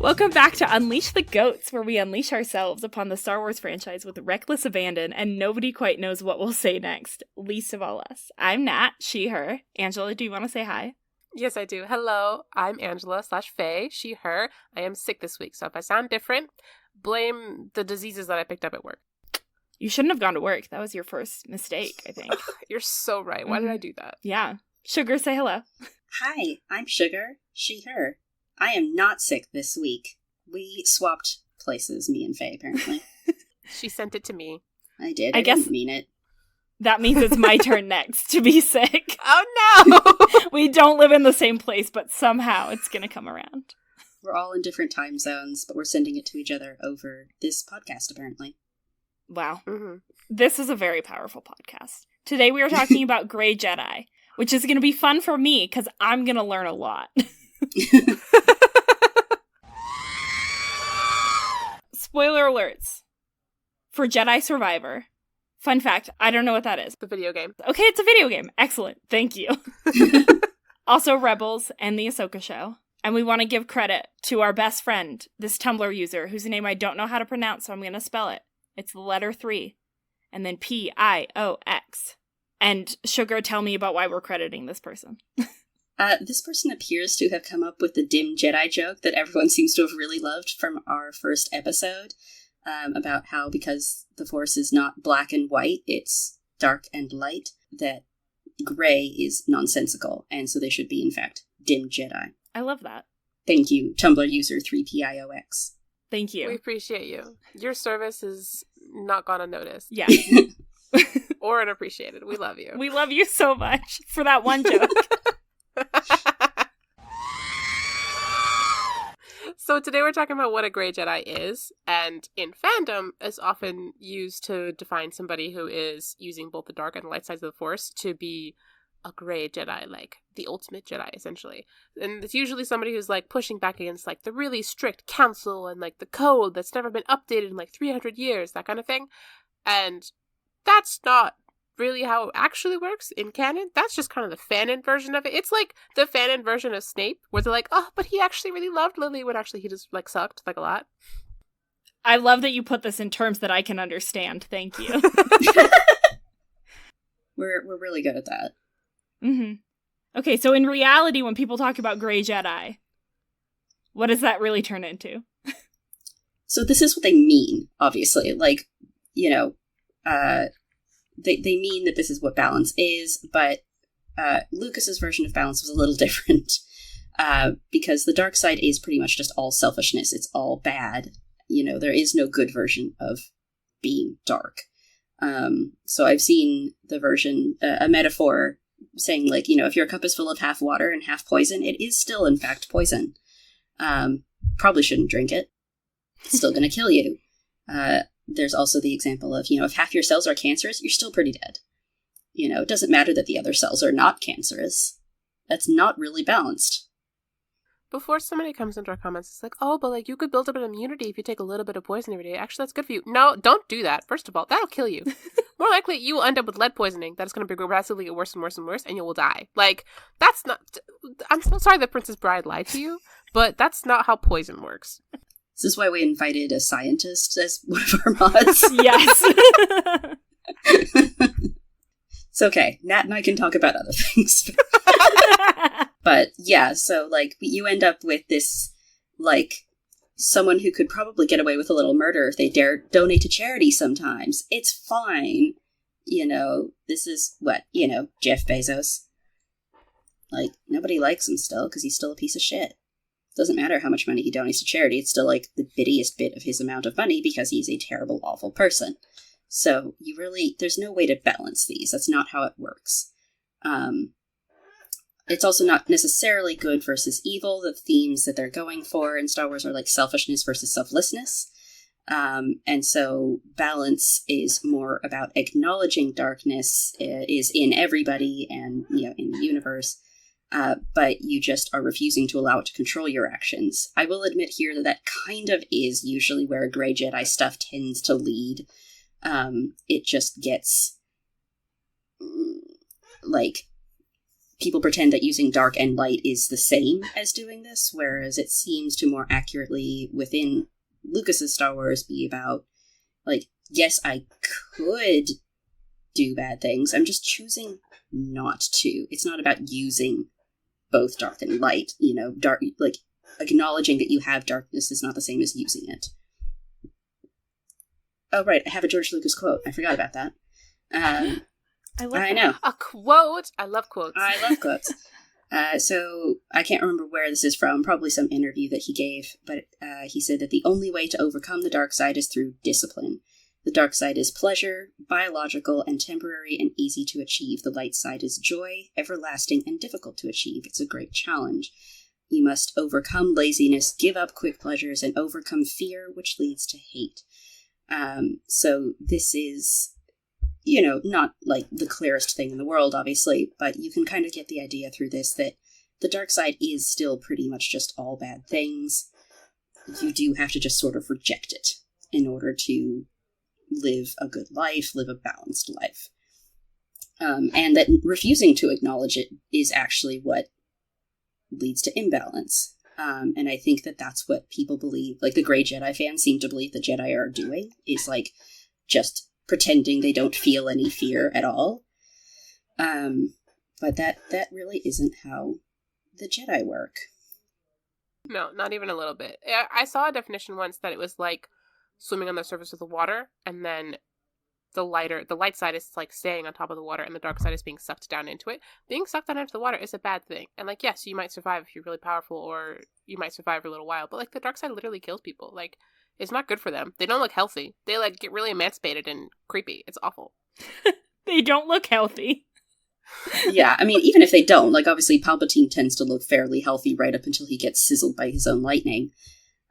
Welcome back to Unleash the Goats, where we unleash ourselves upon the Star Wars franchise with reckless abandon, and nobody quite knows what we'll say next, least of all us. I'm Nat, she, her. Angela, do you want to say hi? Yes, I do. Hello, I'm Angela/Faye, she, her. I am sick this week, so if I sound different, blame the diseases that I picked up at work. You shouldn't have gone to work. That was your first mistake, I think. You're so right. Why did I do that? Yeah. Sugar, say hello. Hi, I'm Sugar, she, her. I am not sick this week. We swapped places, me and Faye, apparently. She sent it to me. I did. I didn't mean it. That means it's my turn next to be sick. Oh no! We don't live in the same place, but somehow it's going to come around. We're all in different time zones, but we're sending it to each other over this podcast, apparently. Wow. Mm-hmm. This is a very powerful podcast. Today we are talking about Grey Jedi, which is going to be fun for me because I'm going to learn a lot. Spoiler alerts for Jedi Survivor. Fun fact, I don't know what that is. The video game. Okay, it's a video game. Excellent. Thank you. Also Rebels and the Ahsoka show. And we want to give credit to our best friend, this Tumblr user, whose name I don't know how to pronounce, so I'm going to spell it. It's the letter 3, and then Piox. And Sugar, tell me about why we're crediting this person. This person appears to have come up with the Dim Jedi joke that everyone seems to have really loved from our first episode, about how because the Force is not black and white, it's dark and light, that gray is nonsensical, and so they should be, in fact, Dim Jedi. I love that. Thank you, Tumblr user 3PIOX. Thank you. We appreciate you. Your service is not gone unnoticed. Yeah. Or unappreciated. We love you. We love you so much for that one joke. So today we're talking about what a Grey Jedi is, and in fandom is often used to define somebody who is using both the dark and light sides of the Force to be a Grey Jedi, like the ultimate Jedi, essentially. And it's usually somebody who's like pushing back against like the really strict council and like the code that's never been updated in like 300 years, that kind of thing. And that's not really how it actually works in canon. That's just kind of the fanon version of it. It's like the fanon version of Snape, where they're like, oh, but he actually really loved Lily, when actually he just like sucked like a lot. I love that you put this in terms that I can understand. Thank you. We're really good at that. Mm-hmm. Okay, so in reality, when people talk about Grey Jedi, what does that really turn into? So this is what they mean, obviously. Like, you know, they mean that this is what balance is, but Lucas's version of balance was a little different. Because the dark side is pretty much just all selfishness. It's all bad. You know, there is no good version of being dark. So I've seen the version, a metaphor saying, like, you know, if your cup is full of half water and half poison, it is still, in fact, poison. Probably shouldn't drink it. It's still going to kill you. There's also the example of, you know, if half your cells are cancerous, you're still pretty dead. You know, it doesn't matter that the other cells are not cancerous. That's not really balanced. Before somebody comes into our comments, it's like, oh, but like you could build up an immunity if you take a little bit of poison every day. Actually, that's good for you. No, don't do that. First of all, that'll kill you. More likely, you will end up with lead poisoning. That is going to progressively get worse and worse and worse, and you will die. Like, that's not... I'm so sorry that Princess Bride lied to you, but that's not how poison works. This is why we invited a scientist as one of our mods. Yes. It's okay. Nat and I can talk about other things. But yeah, so like you end up with this, like, someone who could probably get away with a little murder if they dare donate to charity sometimes. It's fine. You know, this is what, you know, Jeff Bezos. Like, nobody likes him still because he's still a piece of shit. Doesn't matter how much money he donates to charity, it's still like the bittiest bit of his amount of money because he's a terrible, awful person. So you really, there's no way to balance these. That's not how it works. It's also not necessarily good versus evil. The themes that they're going for in Star Wars are like selfishness versus selflessness. And so balance is more about acknowledging darkness is in everybody and, you know, in the universe. But you just are refusing to allow it to control your actions. I will admit here that that kind of is usually where Grey Jedi stuff tends to lead. It just gets, like, people pretend that using dark and light is the same as doing this, whereas it seems to more accurately within Lucas's Star Wars be about, like, yes, I could do bad things. I'm just choosing not to. It's not about using both dark and light. You know, dark, like, acknowledging that you have darkness is not the same as using it. Oh, right, I have a George Lucas quote. I forgot about that. I know. A quote. I love quotes. I love quotes. So I can't remember where this is from, probably some interview that he gave, but he said that the only way to overcome the dark side is through discipline. The dark side is pleasure, biological and temporary and easy to achieve. The light side is joy, everlasting and difficult to achieve. It's a great challenge. You must overcome laziness, give up quick pleasures, and overcome fear, which leads to hate. So this is, you know, not like the clearest thing in the world, obviously, but you can kind of get the idea through this that the dark side is still pretty much just all bad things. You do have to just sort of reject it in order to live a good life, live a balanced life. And that refusing to acknowledge it is actually what leads to imbalance. And I think that that's what people believe, like the Grey Jedi fans seem to believe the Jedi are doing, is like just pretending they don't feel any fear at all. But that really isn't how the Jedi work. No, not even a little bit. I saw a definition once that it was like swimming on the surface of the water, and then the light side is like staying on top of the water, and the dark side is being sucked down into it. Being sucked down into the water is a bad thing. And like, yes, you might survive if you're really powerful, or you might survive for a little while, but like the dark side literally kills people. Like, it's not good for them. They don't look healthy. They like get really emancipated and creepy. It's awful. They don't look healthy. Yeah, I mean, even if they don't, like obviously Palpatine tends to look fairly healthy right up until he gets sizzled by his own lightning.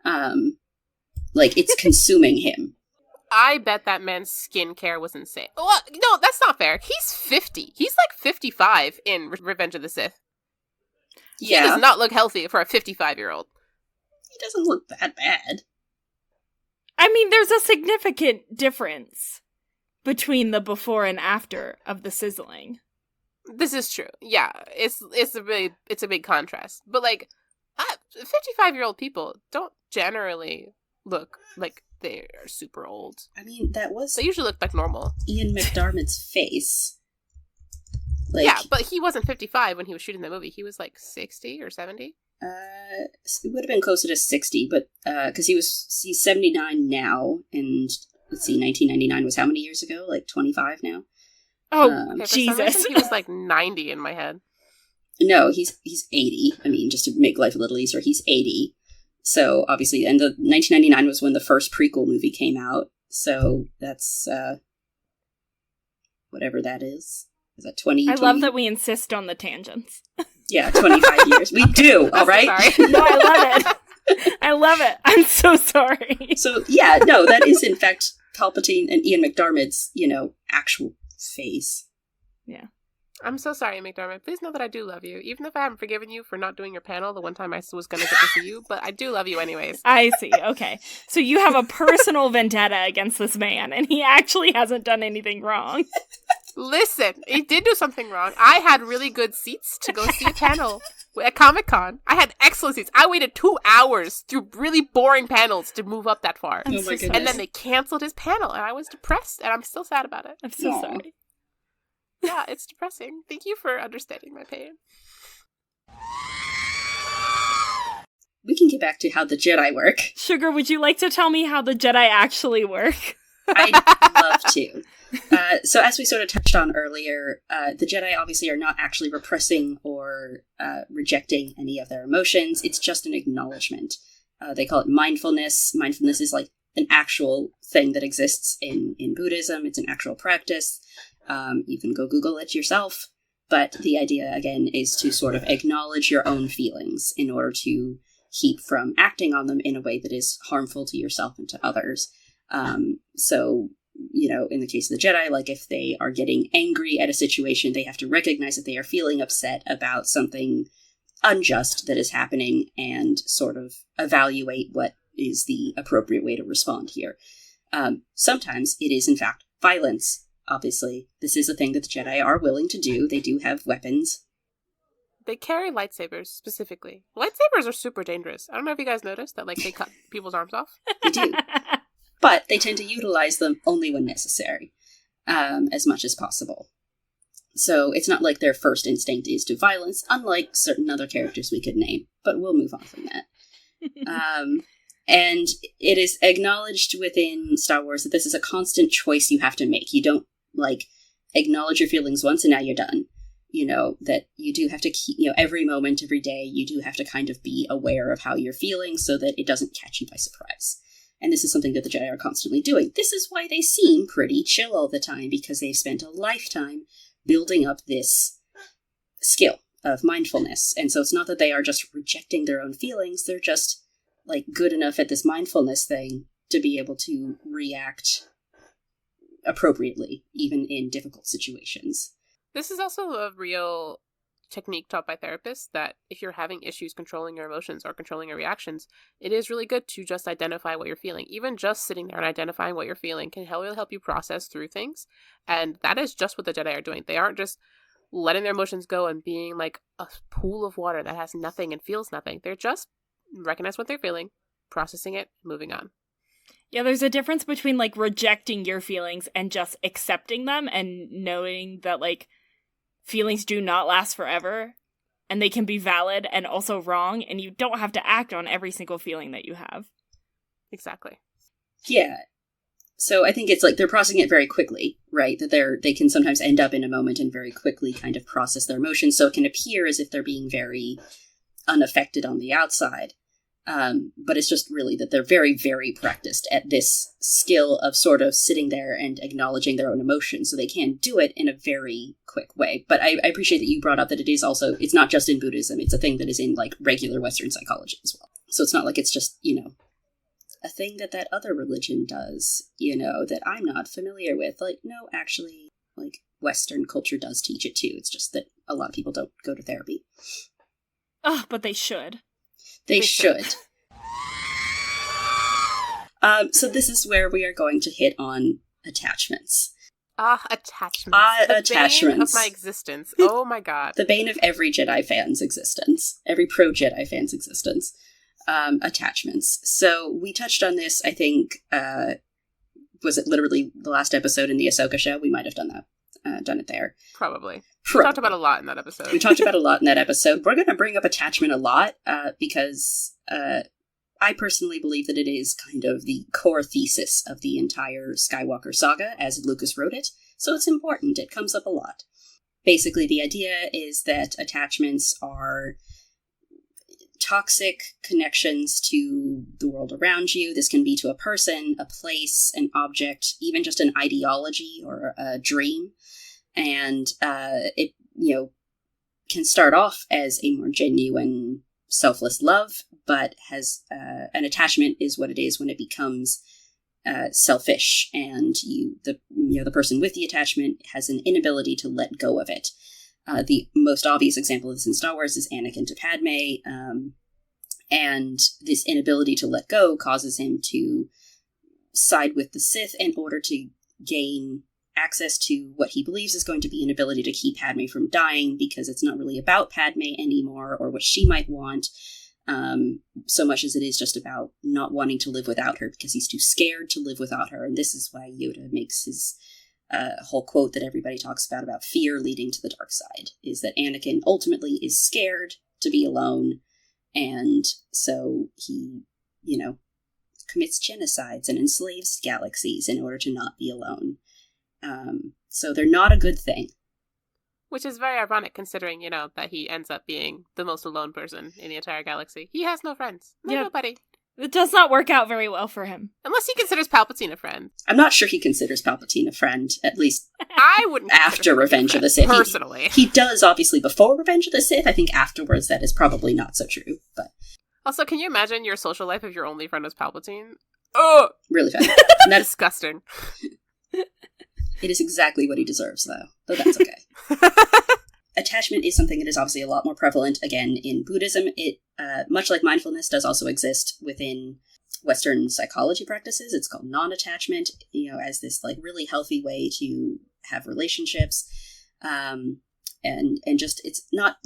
Like, it's consuming him. I bet that man's skincare was insane. Well, no, that's not fair. He's 50. He's like 55 in Revenge of the Sith. Yeah. He does not look healthy for a 55-year-old. He doesn't look that bad. I mean, there's a significant difference between the before and after of the sizzling. This is true. Yeah, it's a big contrast. But like, 55-year-old people don't generally look like they are super old. I mean, that was... They usually look like normal. Ian McDiarmid's face. Like, yeah, but he wasn't 55 when he was shooting the movie. He was like 60 or 70. It would have been closer to 60, but because he's 79 now, and let's see, 1999 was how many years ago? Like 25 now. Oh, okay, Jesus! He was like 90 in my head. No, he's 80. I mean, just to make life a little easier, he's 80. So obviously, and the 1999 was when the first prequel movie came out. So that's whatever that is. Is that 20? I love that we insist on the tangents. Yeah, 25 years. We do, all right? No, I love it. I love it. I'm so sorry. So, yeah, no, that is, in fact, Palpatine and Ian McDiarmid's, actual face. Yeah. I'm so sorry, McDermott. Please know that I do love you. Even if I haven't forgiven you for not doing your panel the one time I was going to get to see you, but I do love you anyways. I see. Okay. So you have a personal vendetta against this man, and he actually hasn't done anything wrong. Listen, he did do something wrong. I had really good seats to go see a panel at Comic-Con. I had excellent seats. I waited 2 hours through really boring panels to move up that far. Oh my goodness. And then they canceled his panel, and I was depressed, and I'm still sad about it. I'm so sorry. Yeah, it's depressing. Thank you for understanding my pain. We can get back to how the Jedi work. Sugar, would you like to tell me how the Jedi actually work? I'd love to. So as we sort of touched on earlier, the Jedi obviously are not actually repressing or rejecting any of their emotions. It's just an acknowledgement. They call it mindfulness. Mindfulness is like an actual thing that exists in Buddhism. It's an actual practice. You can go Google it yourself. But the idea, again, is to sort of acknowledge your own feelings in order to keep from acting on them in a way that is harmful to yourself and to others. So, in the case of the Jedi, like if they are getting angry at a situation, they have to recognize that they are feeling upset about something unjust that is happening and sort of evaluate what is the appropriate way to respond here. Sometimes it is, in fact, violence. Obviously, this is a thing that the Jedi are willing to do. They do have weapons. They carry lightsabers, specifically. Lightsabers are super dangerous. I don't know if you guys noticed that, like, they cut people's arms off. They do. But they tend to utilize them only when necessary, as much as possible. So it's not like their first instinct is to violence, unlike certain other characters we could name. But we'll move on from that. And it is acknowledged within Star Wars that this is a constant choice you have to make. You don't, like, acknowledge your feelings once and now you're done. You know, that you do have to keep, you know, every moment, every day, you do have to kind of be aware of how you're feeling so that it doesn't catch you by surprise. And this is something that the Jedi are constantly doing. This is why they seem pretty chill all the time, because they've spent a lifetime building up this skill of mindfulness. And so it's not that they are just rejecting their own feelings, they're just, like, good enough at this mindfulness thing to be able to react appropriately, even in difficult situations. This is also a real technique taught by therapists, that if you're having issues controlling your emotions or controlling your reactions, it is really good to just identify what you're feeling. Even just sitting there and identifying what you're feeling can really help you process through things. And that is just what the Jedi are doing. They aren't just letting their emotions go and being like a pool of water that has nothing and feels nothing. They're just recognize what they're feeling, processing it, moving on. Yeah, there's a difference between, like, rejecting your feelings and just accepting them and knowing that, like, feelings do not last forever and they can be valid and also wrong, and you don't have to act on every single feeling that you have. Exactly. Yeah. So I think it's like they're processing it very quickly, right? That they can sometimes end up in a moment and very quickly kind of process their emotions, so it can appear as if they're being very unaffected on the outside. But it's just really that they're very, very practiced at this skill of sort of sitting there and acknowledging their own emotions, so they can do it in a very quick way. But I appreciate that you brought up that it is also, it's not just in Buddhism, it's a thing that is in, like, regular Western psychology as well. So it's not like it's just, you know, a thing that other religion does, you know, that I'm not familiar with. Like, no, actually, like, Western culture does teach it too. It's just that a lot of people don't go to therapy. Oh, but they should. They should. So this is where we are going to hit on attachments. Attachments. Attachments. Bane of my existence. Oh my god. The bane of every Jedi fan's existence. Every pro-Jedi fan's existence. Attachments. So we touched on this, I think, was it literally the last episode in the Ahsoka show? We might have done it there. Probably. We talked about a lot in that episode. We're going to bring up attachment a lot, because I personally believe that it is kind of the core thesis of the entire Skywalker saga, as Lucas wrote it, so it's important. It comes up a lot. Basically, the idea is that attachments are toxic connections to the world around you. This can be to a person, a place, an object, even just an ideology or a dream. And it, you know, can start off as a more genuine, selfless love, but has an attachment is what it is when it becomes selfish, and the person with the attachment has an inability to let go of it. The most obvious example of this in Star Wars is Anakin to Padme, and this inability to let go causes him to side with the Sith in order to gain access to what he believes is going to be an ability to keep Padme from dying, because it's not really about Padme anymore or what she might want, so much as it is just about not wanting to live without her because he's too scared to live without her. And this is why Yoda makes his whole quote that everybody talks about fear leading to the dark side, is that Anakin ultimately is scared to be alone, and so he, commits genocides and enslaves galaxies in order to not be alone. So they're not a good thing. Which is very ironic, considering, that he ends up being the most alone person in the entire galaxy. He has no friends. Nobody. It does not work out very well for him. Unless he considers Palpatine a friend. I'm not sure he considers Palpatine a friend, at least I wouldn't after Revenge of the Sith. Personally. He does, obviously, before Revenge of the Sith. I think afterwards that is probably not so true. But also, can you imagine your social life if your only friend was Palpatine? Oh! Really fun. That's disgusting. It is exactly what he deserves, though that's okay. Attachment is something that is obviously a lot more prevalent, again, in Buddhism. It, much like mindfulness, does also exist within Western psychology practices. It's called non-attachment, as this, really healthy way to have relationships. And just, it's not,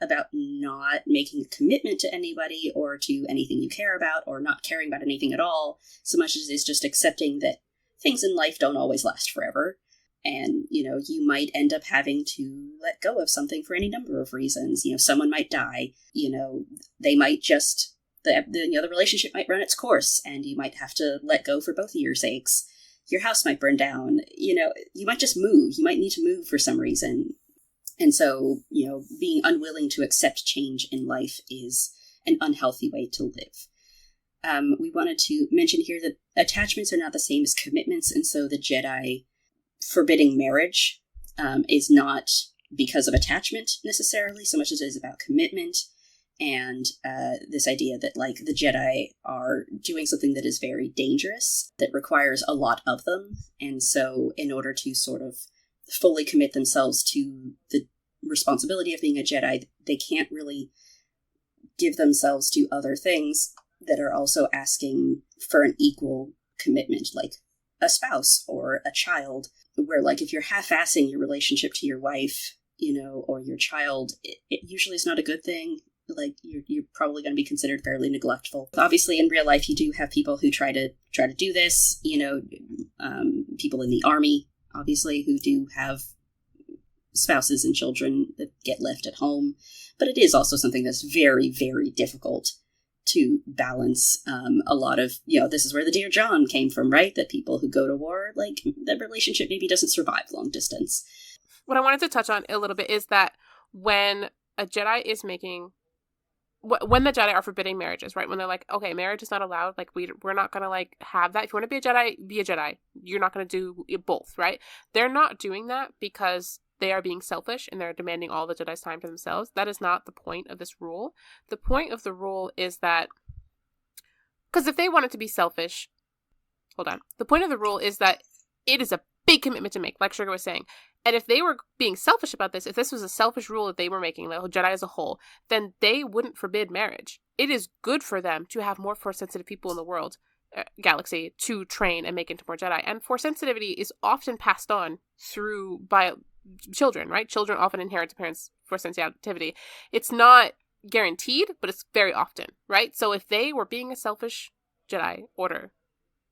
about not making a commitment to anybody or to anything you care about, or not caring about anything at all, so much as it is just accepting that things in life don't always last forever. And, you might end up having to let go of something for any number of reasons. Someone might die, they might just, the relationship might run its course, and you might have to let go for both of your sakes. Your house might burn down, you might just move. You might need to move for some reason. And so, being unwilling to accept change in life is an unhealthy way to live. We wanted to mention here that attachments are not the same as commitments, and so the Jedi forbidding marriage is not because of attachment necessarily, so much as it is about commitment, and this idea that, like, the Jedi are doing something that is very dangerous, that requires a lot of them, and so in order to sort of fully commit themselves to the responsibility of being a Jedi, they can't really give themselves to other things that are also asking for an equal commitment, like a spouse or a child, where, like, if you're half-assing your relationship to your wife, or your child, it usually is not a good thing. Like, you're probably going to be considered fairly neglectful. Obviously, in real life, you do have people who try to do this, people in the army, obviously, who do have spouses and children that get left at home. But it is also something that's very, very difficult to balance. A lot of, this is where the Dear John came from, right? That people who go to war, like, that relationship maybe doesn't survive long distance. What I wanted to touch on a little bit is that when a Jedi is making, when the Jedi are forbidding marriages, right? When they're like, okay, marriage is not allowed. Like, we're not going to, like, have that. If you want to be a Jedi, be a Jedi. You're not going to do both, right? They're not doing that because they are being selfish and they're demanding all the Jedi's time to themselves. That is not the point of this rule. The point of the rule is that, because if they wanted to be selfish, the point of the rule is that it is a big commitment to make, like Sugar was saying. And if they were being selfish about this, if this was a selfish rule that they were making, the Jedi as a whole, then they wouldn't forbid marriage. It is good for them to have more Force-sensitive people in the world, galaxy, to train and make into more Jedi. And Force sensitivity is often passed on by children, right? Children often inherit the parents' Force sensitivity. It's not guaranteed, but it's very often, right? So if they were being a selfish Jedi Order,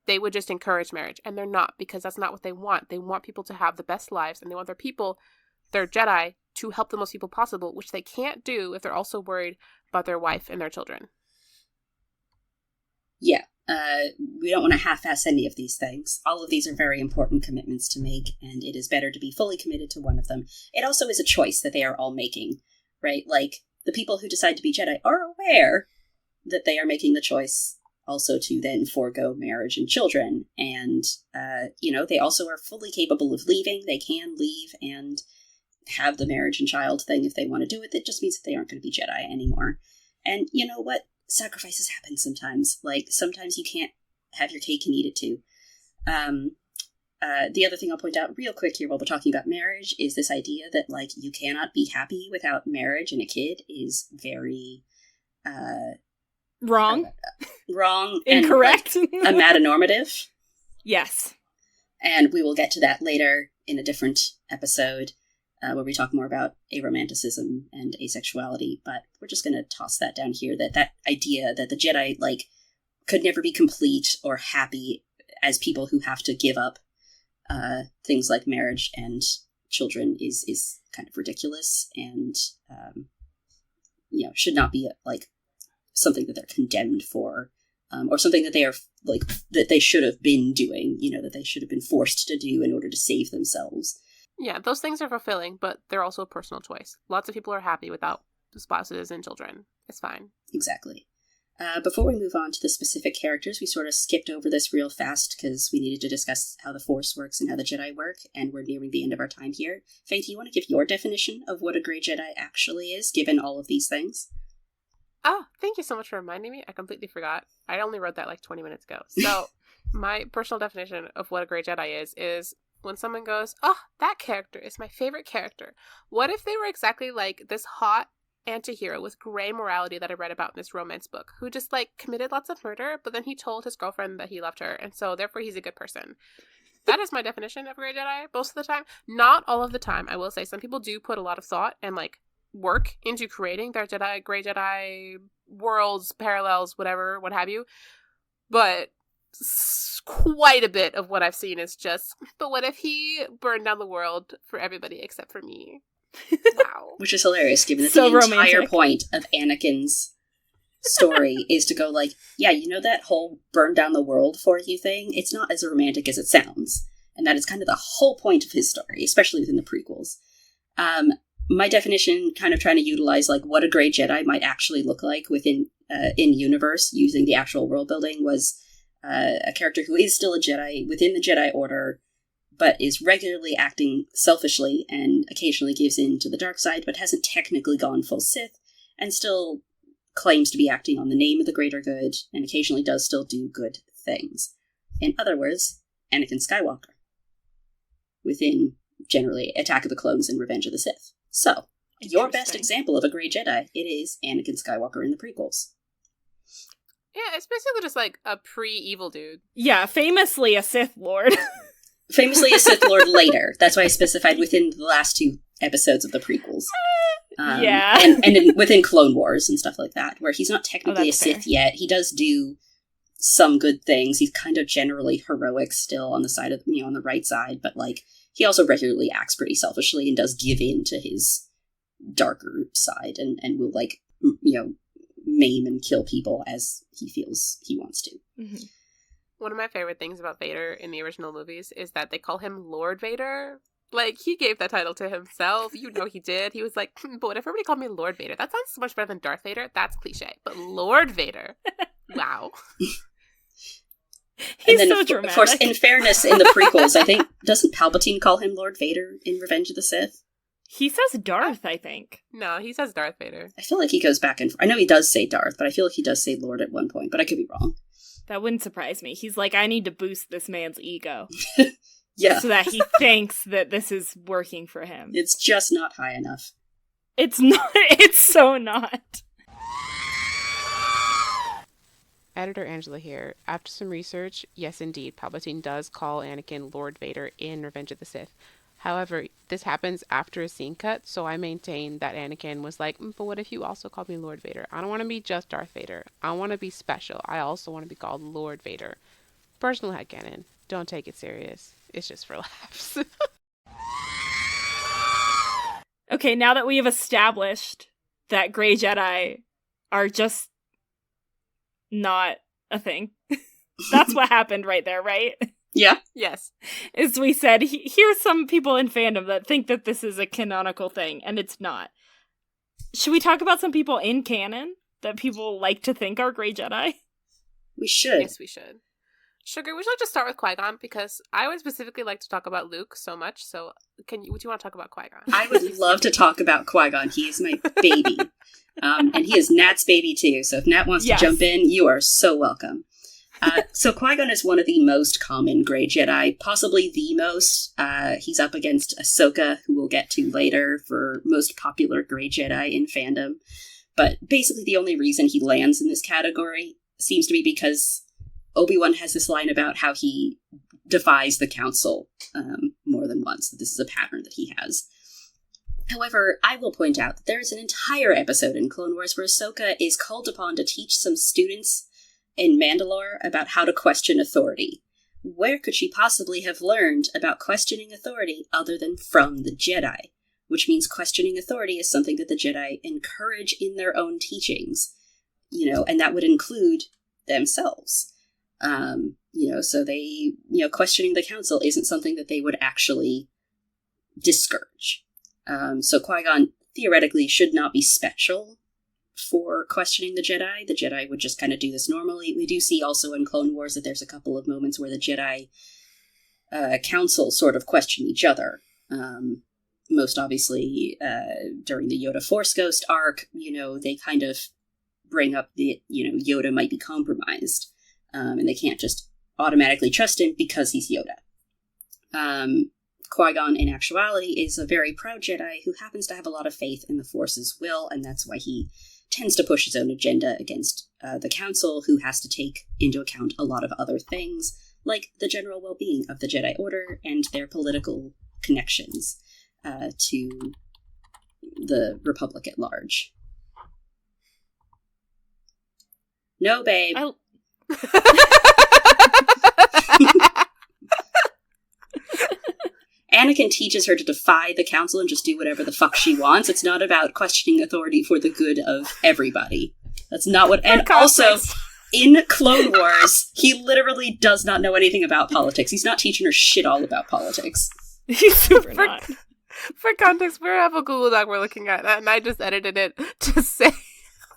they would just encourage marriage, and they're not, because that's not what they want. They want people to have the best lives, and they want their Jedi, to help the most people possible, which they can't do if they're also worried about their wife and their children. Yeah, we don't want to half-ass any of these things. All of these are very important commitments to make, and it is better to be fully committed to one of them. It also is a choice that they are all making, right? Like, the people who decide to be Jedi are aware that they are making the choice also to then forego marriage and children. And, they also are fully capable of leaving. They can leave and have the marriage and child thing if they want to do it. That just means that they aren't going to be Jedi anymore. And you know what? Sacrifices happen sometimes. Like, sometimes you can't have your cake and eat it too. The other thing I'll point out real quick here while we're talking about marriage is this idea that, like, you cannot be happy without marriage and a kid is very... Wrong. Wrong. Incorrect. And, like, a metanormative. Yes. And we will get to that later in a different episode where we talk more about aromanticism and asexuality. But we're just going to toss that down here, that idea that the Jedi, like, could never be complete or happy as people who have to give up things like marriage and children is kind of ridiculous and, should not be, like, something that they're condemned for, or something that they are, like, that they should have been doing, that they should have been forced to do in order to save themselves. Yeah, those things are fulfilling, but they're also a personal choice. Lots of people are happy without spouses and children. It's fine. Exactly. Before we move on to the specific characters, we sort of skipped over this real fast because we needed to discuss how the Force works and how the Jedi work, and we're nearing the end of our time here. Faye, do you want to give your definition of what a Grey Jedi actually is, given all of these things? Oh, thank you so much for reminding me. I completely forgot. I only wrote that like 20 minutes ago. So my personal definition of what a Grey Jedi is when someone goes, oh, that character is my favorite character. What if they were exactly like this hot anti-hero with gray morality that I read about in this romance book, who just, like, committed lots of murder, but then he told his girlfriend that he loved her, and so therefore he's a good person. That is my definition of Grey Jedi most of the time. Not all of the time, I will say. Some people do put a lot of thought and, like, work into creating their Grey Jedi worlds, parallels, whatever, what have you. But quite a bit of what I've seen is just, but what if he burned down the world for everybody except for me? Wow. Which is hilarious, given that So the entire romantic. point of Anakin's story is to go like, yeah, you know that whole burn down the world for you thing? It's not as romantic as it sounds. And that is kind of the whole point of his story, especially within the prequels. My definition, kind of trying to utilize like what a Grey Jedi might actually look like within in universe, using the actual world building, was a character who is still a Jedi within the Jedi Order, but is regularly acting selfishly and occasionally gives in to the dark side, but hasn't technically gone full Sith, and still claims to be acting on the name of the greater good, and occasionally does still do good things. In other words, Anakin Skywalker. Within, generally, Attack of the Clones and Revenge of the Sith. So, your best example of a Grey Jedi, it is Anakin Skywalker in the prequels. Yeah, it's basically just like a pre-evil dude. Yeah, famously a Sith Lord. Famously a Sith Lord later. That's why I specified within the last 2 episodes of the prequels. Yeah. And within Clone Wars and stuff like that, where he's not technically a Sith fair. yet. He does do some good things. He's kind of generally heroic still on the side of, on the right side, but like, he also regularly acts pretty selfishly and does give in to his darker side and will, like, maim and kill people as he feels he wants to. Mm-hmm. One of my favorite things about Vader in the original movies is that they call him Lord Vader. Like, he gave that title to himself. He did. He was like, but what if everybody called me Lord Vader? That sounds so much better than Darth Vader. That's cliche. But Lord Vader. Wow. He's and then, so dramatic. Of course, in fairness, in the prequels, I think, doesn't Palpatine call him Lord Vader in Revenge of the Sith? He says Darth, I think. No, he says Darth Vader. I feel like he goes back and forth. I know he does say Darth, but I feel like he does say Lord at one point, but I could be wrong. That wouldn't surprise me. He's like, I need to boost this man's ego. Yeah. So that he thinks that this is working for him. It's just not high enough. It's not. It's so not. Editor Angela here. After some research, yes indeed, Palpatine does call Anakin Lord Vader in Revenge of the Sith. However, this happens after a scene cut, so I maintain that Anakin was like, but what if you also called me Lord Vader? I don't want to be just Darth Vader. I want to be special. I also want to be called Lord Vader. Personal headcanon. Don't take it serious. It's just for laughs. Okay, now that we have established that Grey Jedi are just not a thing. That's what happened right there, right? Yeah. Yes. As we said, here's some people in fandom that think that this is a canonical thing, and it's not. Should we talk about some people in canon that people like to think are Grey Jedi? We should. Yes, we should. Sugar, would you like to start with Qui-Gon? Because I would specifically like to talk about Luke so much, so would you want to talk about Qui-Gon? I would love to talk about Qui-Gon. He is my baby. And he is Nat's baby too, so if Nat wants to jump in, you are so welcome. So Qui-Gon is one of the most common Grey Jedi, possibly the most. He's up against Ahsoka, who we'll get to later, for most popular Grey Jedi in fandom. But basically the only reason he lands in this category seems to be because Obi-Wan has this line about how he defies the Council more than once, that this is a pattern that he has. However, I will point out that there is an entire episode in Clone Wars where Ahsoka is called upon to teach some students in Mandalore about how to question authority. Where could she possibly have learned about questioning authority other than from the Jedi? Which means questioning authority is something that the Jedi encourage in their own teachings, and that would include themselves. So they, questioning the Council isn't something that they would actually discourage. So Qui-Gon theoretically should not be special for questioning the Jedi. The Jedi would just kind of do this normally. We do see also in Clone Wars that there's a couple of moments where the Jedi Council sort of question each other. Most obviously during the Yoda Force Ghost arc, they kind of bring up that, Yoda might be compromised. And they can't just automatically trust him because he's Yoda. Qui-Gon, in actuality, is a very proud Jedi who happens to have a lot of faith in the Force's will, and that's why he tends to push his own agenda against the Council, who has to take into account a lot of other things, like the general well-being of the Jedi Order and their political connections to the Republic at large. No, babe. Anakin teaches her to defy the council and just do whatever the fuck she wants. It's not about questioning authority for the good of everybody. That's not what... And also, in Clone Wars, he literally does not know anything about politics. He's not teaching her shit all about politics. He's super not. For context, we have a Google Doc we're looking at, and I just edited it to say,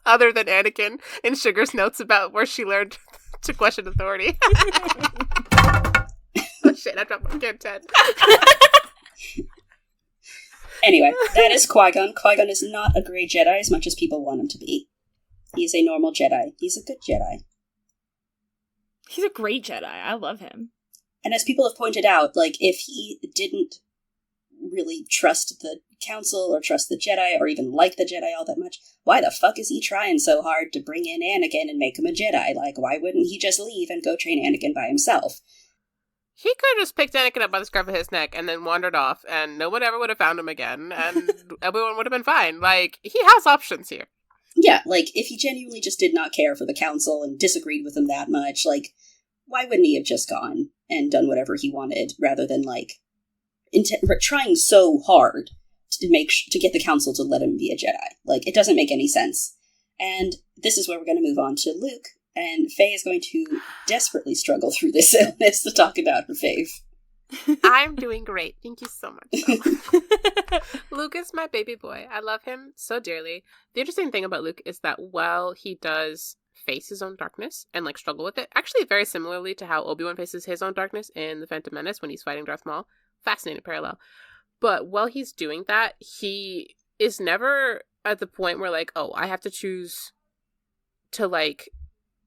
other than Anakin, in Sugar's notes about where she learned to question authority. Oh shit, I dropped my kid 10. Anyway, that is Qui-Gon. Qui-Gon is not a Grey Jedi as much as people want him to be. He's a normal Jedi. He's a good Jedi. He's a great Jedi. I love him. And as people have pointed out, like, if he didn't really trust the Council or trust the Jedi or even like the Jedi all that much, why the fuck is he trying so hard to bring in Anakin and make him a Jedi? Like, why wouldn't he just leave and go train Anakin by himself? He could have just picked Anakin up by the scruff of his neck and then wandered off, and no one ever would have found him again, and everyone would have been fine. Like, he has options here. Yeah, like, if he genuinely just did not care for the Council and disagreed with them that much, like, why wouldn't he have just gone and done whatever he wanted, rather than, like, trying so hard to get the Council to let him be a Jedi? Like, it doesn't make any sense. And this is where we're going to move on to Luke, and Faye is going to desperately struggle through this illness to talk about her fave. I'm doing great. Thank you so much. Luke is my baby boy. I love him so dearly. The interesting thing about Luke is that while he does face his own darkness and, like, struggle with it, actually very similarly to how Obi-Wan faces his own darkness in The Phantom Menace when he's fighting Darth Maul. Fascinating parallel. But while he's doing that, he is never at the point where, like, oh, I have to choose to, like,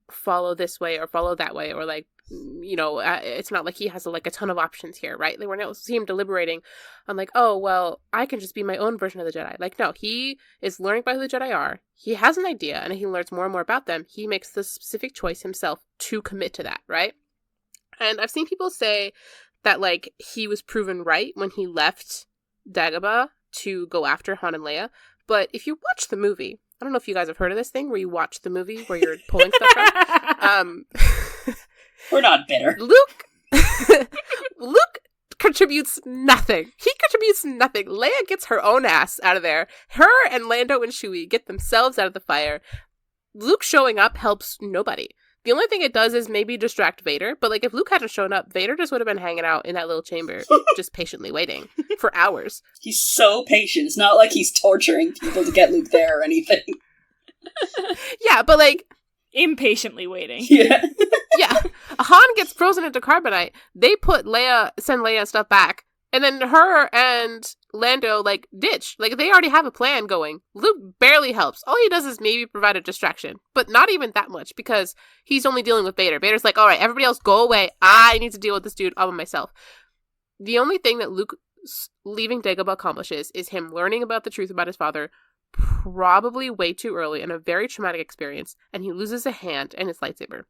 follow this way or follow that way, or, like, you know, it's not like he has a ton of options here, right? Like, we're not see him deliberating on, like, oh, well, I can just be my own version of the Jedi. Like, no, he is learning about who the Jedi are. He has an idea, and he learns more and more about them. He makes the specific choice himself to commit to that, right? And I've seen people say that, like, he was proven right when he left Dagobah to go after Han and Leia. But if you watch the movie, I don't know if you guys have heard of this thing where you watch the movie where you're pulling stuff from. We're not bitter. Luke contributes nothing. He contributes nothing. Leia gets her own ass out of there. Her and Lando and Chewie get themselves out of the fire. Luke showing up helps nobody. The only thing it does is maybe distract Vader, but, like, if Luke hadn't shown up, Vader just would have been hanging out in that little chamber, just patiently waiting for hours. He's so patient. It's not like he's torturing people to get Luke there or anything. Yeah, but, like... impatiently waiting. Yeah. Yeah. Han gets frozen into carbonite. They send Leia stuff back. And then her and Lando, like, ditch. Like, they already have a plan going. Luke barely helps. All he does is maybe provide a distraction. But not even that much, because he's only dealing with Vader. Vader's like, all right, everybody else go away. I need to deal with this dude all by myself. The only thing that Luke leaving Dagobah accomplishes is him learning about the truth about his father, probably way too early, in a very traumatic experience, and he loses a hand and his lightsaber.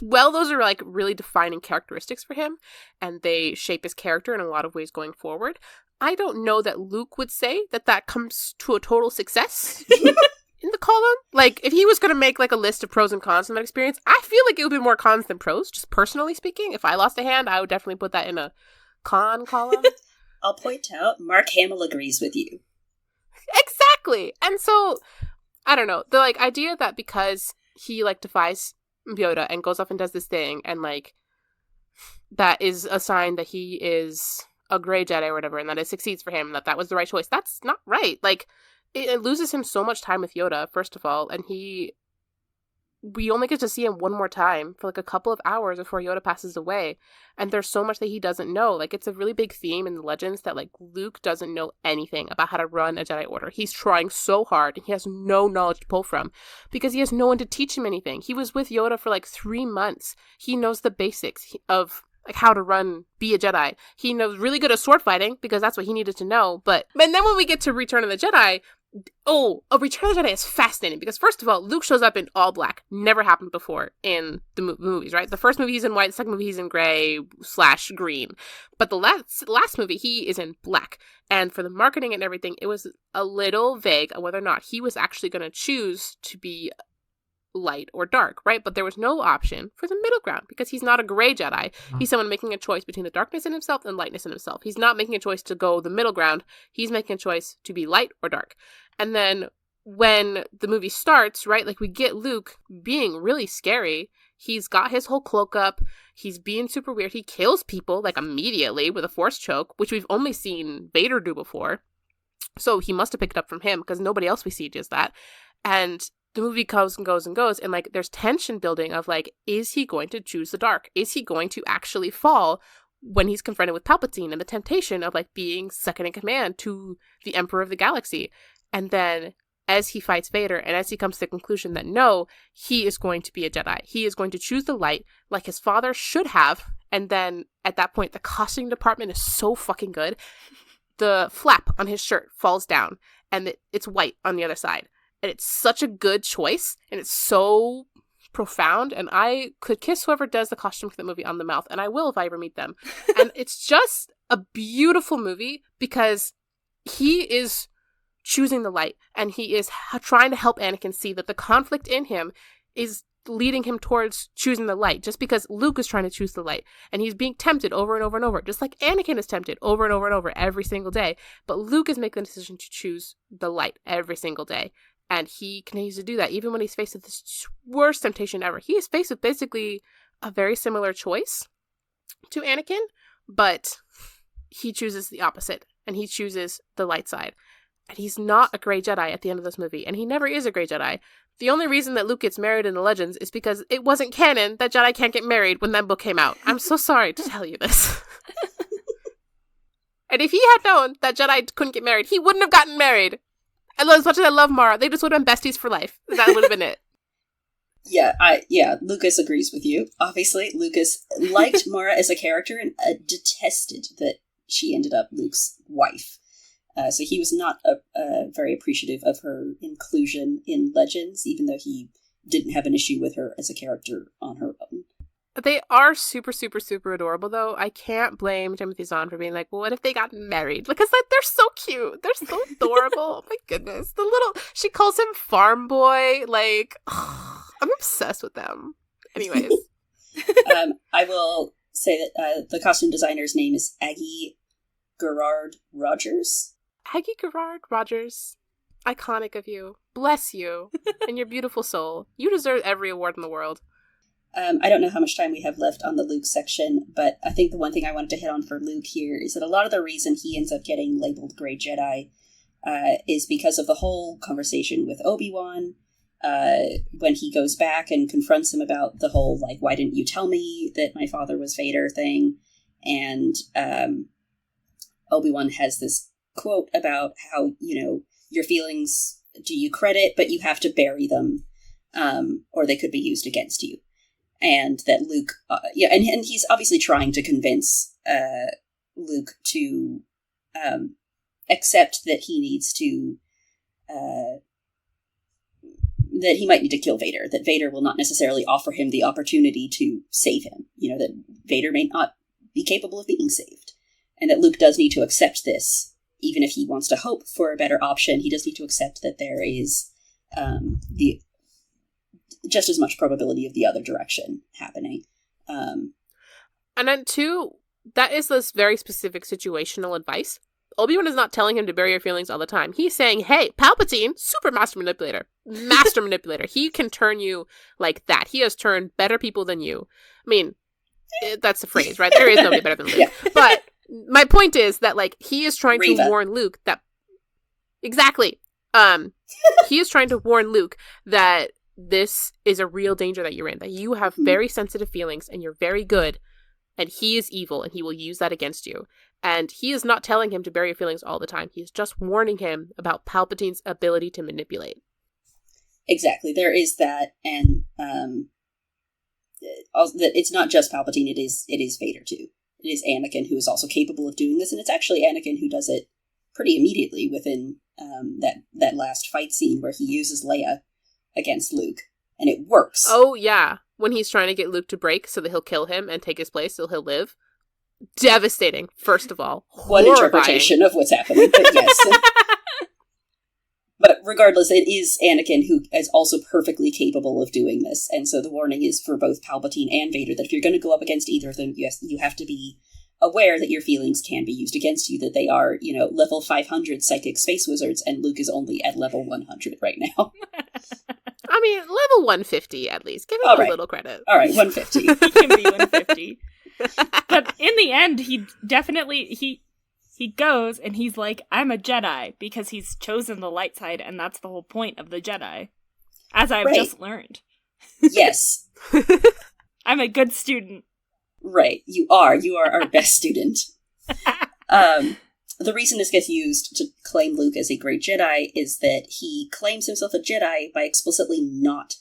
Well, those are, like, really defining characteristics for him, and they shape his character in a lot of ways going forward. I don't know that Luke would say that comes to a total success in the column. Like, if he was going to make, like, a list of pros and cons of that experience, I feel like it would be more cons than pros, just personally speaking. If I lost a hand, I would definitely put that in a con column. I'll point out, Mark Hamill agrees with you. Exactly. And so, I don't know, the, like, idea that because he, like, defies Yoda and goes off and does this thing, and, like, that is a sign that he is a Grey Jedi or whatever, and that it succeeds for him, that was the right choice. That's not right. Like, it loses him so much time with Yoda, first of all, and we only get to see him one more time for, like, a couple of hours before Yoda passes away, and there's so much that he doesn't know. Like, it's a really big theme in the Legends that, like, Luke doesn't know anything about how to run a Jedi Order. He's trying so hard, and he has no knowledge to pull from, because he has no one to teach him anything. He was with Yoda for, like, 3 months. He knows the basics of, like, how to be a Jedi. He knows really good at sword fighting, because that's what he needed to know, and then when we get to Return of the Jedi, A Return of the Jedi is fascinating because, first of all, Luke shows up in all black. Never happened before in the movies, right? The first movie he's in white, the second movie he's in gray/green. But the last movie, he is in black. And for the marketing and everything, it was a little vague on whether or not he was actually going to choose to be light or dark, right? But there was no option for the middle ground because he's not a Grey Jedi. He's someone making a choice between the darkness in himself and lightness in himself. He's not making a choice to go the middle ground. He's making a choice to be light or dark. And then when the movie starts, right, like we get Luke being really scary. He's got his whole cloak up. He's being super weird. He kills people like immediately with a force choke, which we've only seen Vader do before. So he must have picked it up from him because nobody else we see does that. And the movie goes and goes and goes, and like there's tension building of like, is he going to choose the dark? Is he going to actually fall when he's confronted with Palpatine and the temptation of like being second in command to the Emperor of the Galaxy? And then as he fights Vader and as he comes to the conclusion that no, he is going to be a Jedi. He is going to choose the light like his father should have. And then at that point, the costume department is so fucking good. The flap on his shirt falls down and it's white on the other side. And it's such a good choice, and it's so profound, and I could kiss whoever does the costume for the movie on the mouth, and I will if I ever meet them. And it's just a beautiful movie because he is choosing the light, and he is trying to help Anakin see that the conflict in him is leading him towards choosing the light, just because Luke is trying to choose the light, and he's being tempted over and over and over, just like Anakin is tempted over and over and over every single day, but Luke is making the decision to choose the light every single day. And he continues to do that even when he's faced with this worst temptation ever. He is faced with basically a very similar choice to Anakin, but he chooses the opposite, and he chooses the light side. And he's not a Grey Jedi at the end of this movie, and he never is a Grey Jedi. The only reason that Luke gets married in the Legends is because it wasn't canon that Jedi can't get married when that book came out. I'm so sorry to tell you this. And if he had known that Jedi couldn't get married, he wouldn't have gotten married. As much as I love Mara, they just would have been besties for life. That would have been it. Yeah, Lucas agrees with you. Obviously, Lucas liked Mara as a character and detested that she ended up Luke's wife. So he was not very appreciative of her inclusion in Legends, even though he didn't have an issue with her as a character on her own. They are super, super, super adorable, though. I can't blame Timothy Zahn for being like, well, what if they got married? Because like, they're so cute. They're so adorable. Oh my goodness. She calls him Farm Boy. Like, I'm obsessed with them. Anyways. I will say that the costume designer's name is Aggie Gerard Rogers. Aggie Gerard Rogers. Iconic of you. Bless you. And your beautiful soul. You deserve every award in the world. I don't know how much time we have left on the Luke section, but I think the one thing I wanted to hit on for Luke here is that a lot of the reason he ends up getting labeled Grey Jedi is because of the whole conversation with Obi-Wan, when he goes back and confronts him about the whole, like, why didn't you tell me that my father was Vader thing, and Obi-Wan has this quote about how, your feelings do you credit, but you have to bury them, or they could be used against you. And that Luke, and he's obviously trying to convince Luke to accept that he needs to, that he might need to kill Vader, that Vader will not necessarily offer him the opportunity to save him, that Vader may not be capable of being saved, and that Luke does need to accept this, even if he wants to hope for a better option. He does need to accept that there is the just as much probability of the other direction happening. And then, too, that is this very specific situational advice. Obi-Wan is not telling him to bury your feelings all the time. He's saying, hey, Palpatine, super master manipulator. Master manipulator. He can turn you like that. He has turned better people than you. I mean, that's the phrase, right? There is nobody better than Luke. Yeah. But my point is that, like, he is trying to warn Luke that... Exactly. He is trying to warn Luke that this is a real danger that you're in, that you have very sensitive feelings and you're very good, and he is evil and he will use that against you. And he is not telling him to bury your feelings all the time. He's just warning him about Palpatine's ability to manipulate. Exactly. There is that, and it's not just Palpatine, it is Vader too. It is Anakin who is also capable of doing this, and it's actually Anakin who does it pretty immediately within that last fight scene where he uses Leia against Luke, and it works. Oh, yeah. When he's trying to get Luke to break so that he'll kill him and take his place so he'll live. Devastating, first of all. One interpretation of what's happening, but yes. But regardless, it is Anakin who is also perfectly capable of doing this, and so the warning is for both Palpatine and Vader that if you're going to go up against either of them, yes, you have to be aware that your feelings can be used against you, that they are, level 500 psychic space wizards, and Luke is only at level 100 right now. I mean, level 150 at least. Give him a little credit. All right, 150. He can be 150. But in the end, he definitely, he goes and he's like, I'm a Jedi, because he's chosen the light side, and that's the whole point of the Jedi. As I've just learned. Yes. I'm a good student. Right, you are. You are our best student. The reason this gets used to claim Luke as a great Jedi is that he claims himself a Jedi by explicitly not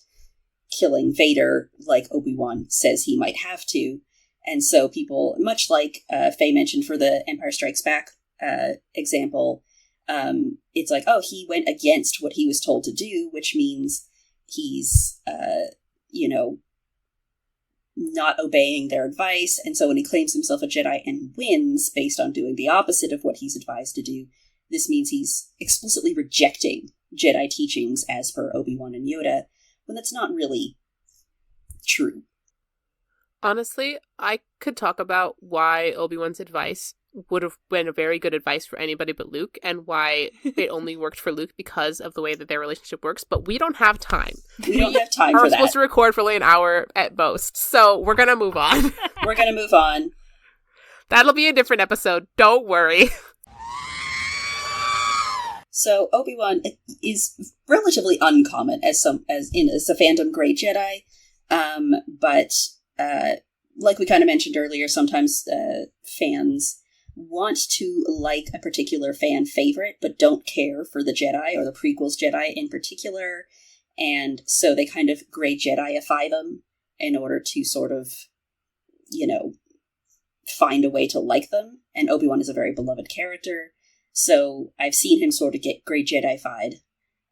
killing Vader like Obi-Wan says he might have to. And so people, much like Faye mentioned for the Empire Strikes Back example, it's like, oh, he went against what he was told to do, which means he's, not obeying their advice. And so when he claims himself a Jedi and wins based on doing the opposite of what he's advised to do, this means he's explicitly rejecting Jedi teachings as per Obi-Wan and Yoda, when that's not really true. Honestly, I could talk about why Obi-Wan's advice would have been a very good advice for anybody but Luke, and why it only worked for Luke because of the way that their relationship works, but we don't have time. We don't have time for that. We're supposed to record for like an hour at most, so we're gonna move on. We're gonna move on. That'll be a different episode, don't worry. So Obi-Wan is relatively uncommon as a fandom Grey Jedi, but like we kind of mentioned earlier, sometimes fans want to like a particular fan favorite, but don't care for the Jedi or the prequels Jedi in particular, and so they kind of Grey Jedi-ify them in order to sort of, find a way to like them, and Obi-Wan is a very beloved character, so I've seen him sort of get Grey Jedi-fied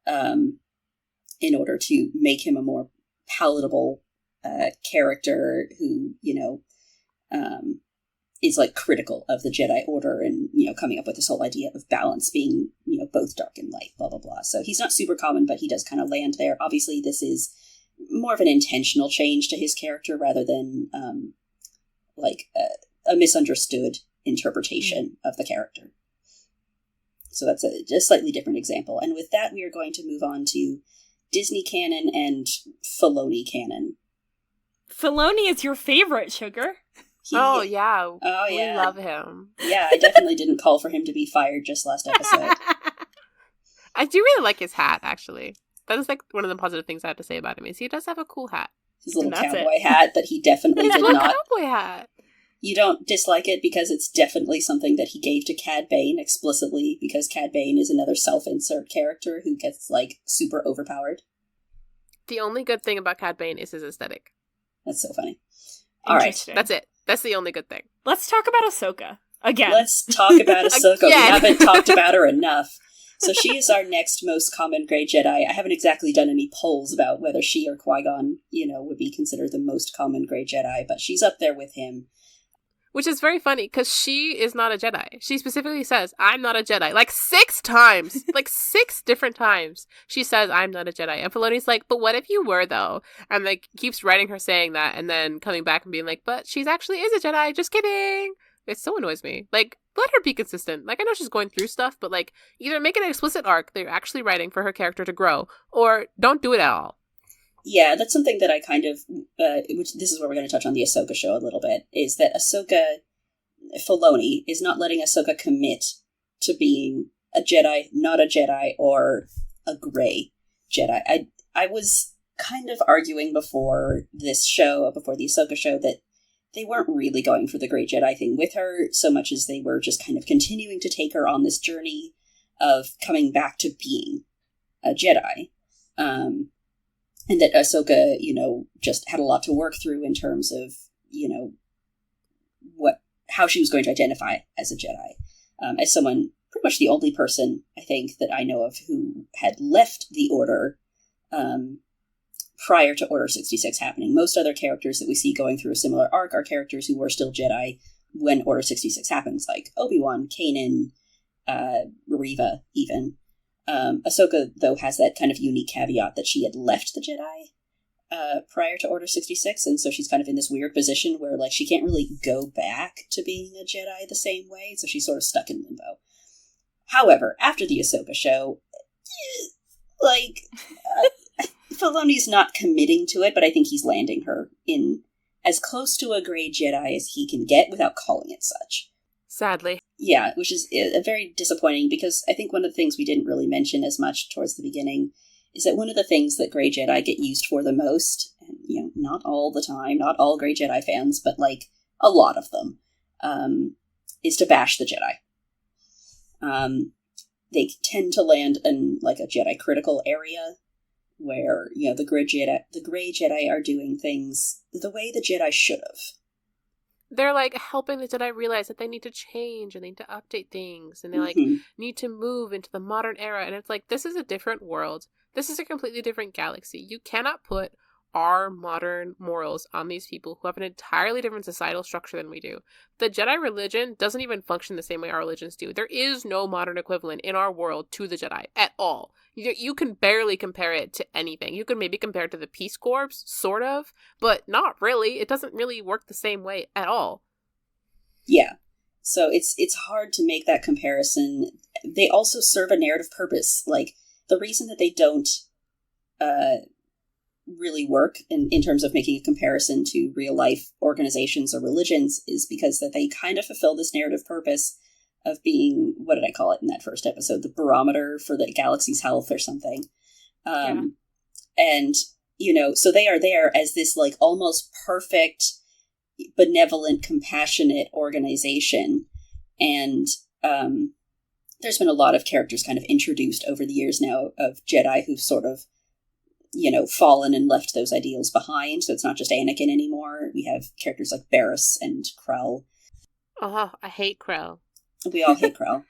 in order to make him a more palatable character who, is like critical of the Jedi Order and, coming up with this whole idea of balance being, both dark and light, blah, blah, blah. So he's not super common, but he does kind of land there. Obviously, this is more of an intentional change to his character rather than a misunderstood interpretation of the character. So that's a slightly different example. And with that, we are going to move on to Disney canon and Filoni canon. Filoni is your favorite, Sugar. Oh, yeah. We love him. Yeah, I definitely didn't call for him to be fired just last episode. I do really like his hat, actually. That is like one of the positive things I have to say about him, is he does have a cool hat. His little cowboy hat that he definitely did not. Cowboy hat. You don't dislike it because it's definitely something that he gave to Cad Bane explicitly, because Cad Bane is another self-insert character who gets, super overpowered. The only good thing about Cad Bane is his aesthetic. That's so funny. All right. That's it. That's the only good thing. Let's talk about Ahsoka. Again. Let's talk about Ahsoka. We haven't talked about her enough. So she is our next most common Grey Jedi. I haven't exactly done any polls about whether she or Qui-Gon, would be considered the most common Grey Jedi, but she's up there with him. Which is very funny, because she is not a Jedi. She specifically says, I'm not a Jedi. 6 times! 6 different times she says, I'm not a Jedi. And Filoni's like, but what if you were, though? And, keeps writing her saying that, and then coming back and being like, but she's actually is a Jedi, just kidding! It so annoys me. Let her be consistent. I know she's going through stuff, but, either make it an explicit arc that you're actually writing for her character to grow, or don't do it at all. Yeah, that's something that I kind of, which this is where we're going to touch on the Ahsoka show a little bit, is that Filoni is not letting Ahsoka commit to being a Jedi, not a Jedi, or a Grey Jedi. I was kind of arguing before this show, before the Ahsoka show, that they weren't really going for the Grey Jedi thing with her, so much as they were just kind of continuing to take her on this journey of coming back to being a Jedi. And that Ahsoka, just had a lot to work through in terms of, how she was going to identify as a Jedi. As someone pretty much the only person, I think, that I know of who had left the Order prior to Order 66 happening. Most other characters that we see going through a similar arc are characters who were still Jedi when Order 66 happens, like Obi-Wan, Kanan, Riva, even. Ahsoka, though, has that kind of unique caveat that she had left the Jedi prior to Order 66, and so she's kind of in this weird position where, like, she can't really go back to being a Jedi the same way, so she's sort of stuck in limbo. However, after the Ahsoka show, Filoni's not committing to it, but I think he's landing her in as close to a Grey Jedi as he can get without calling it such. Sadly. Yeah, which is very disappointing, because I think one of the things we didn't really mention as much towards the beginning is that one of the things that Grey Jedi get used for the most, and, you know, not all the time, not all Grey Jedi fans, but, like, a lot of them, is to bash the Jedi. They tend to land in, like, a Jedi critical area, where, you know, the Grey Jedi are doing things the way the Jedi should have. They're, like, helping the Jedi realize that they need to change and they need to update things, and they, like, need to move into the modern era, and it's like, this is a different world. This is a completely different galaxy. You cannot put our modern morals on these people who have an entirely different societal structure than we do. The Jedi religion doesn't even function the same way our religions do. There is no modern equivalent in our world to the Jedi at all. You can barely compare it to anything. You can maybe compare it to the Peace Corps, sort of, but not really. It doesn't really work the same way at all. Yeah. So it's hard to make that comparison. They also serve a narrative purpose. Like, the reason that they don't really work in terms of making a comparison to real life organizations or religions is because that they kind of fulfill this narrative purpose of being, what did I call it in that first episode? The barometer for the galaxy's health or something. And, you know, so they are there as this, like, almost perfect, benevolent, compassionate organization. And there's been a lot of characters kind of introduced over the years now of Jedi who've sort of, you know, fallen and left those ideals behind. So it's not just Anakin anymore. We have characters like Barriss and Krell. Oh, I hate Krell. We all hate Krell.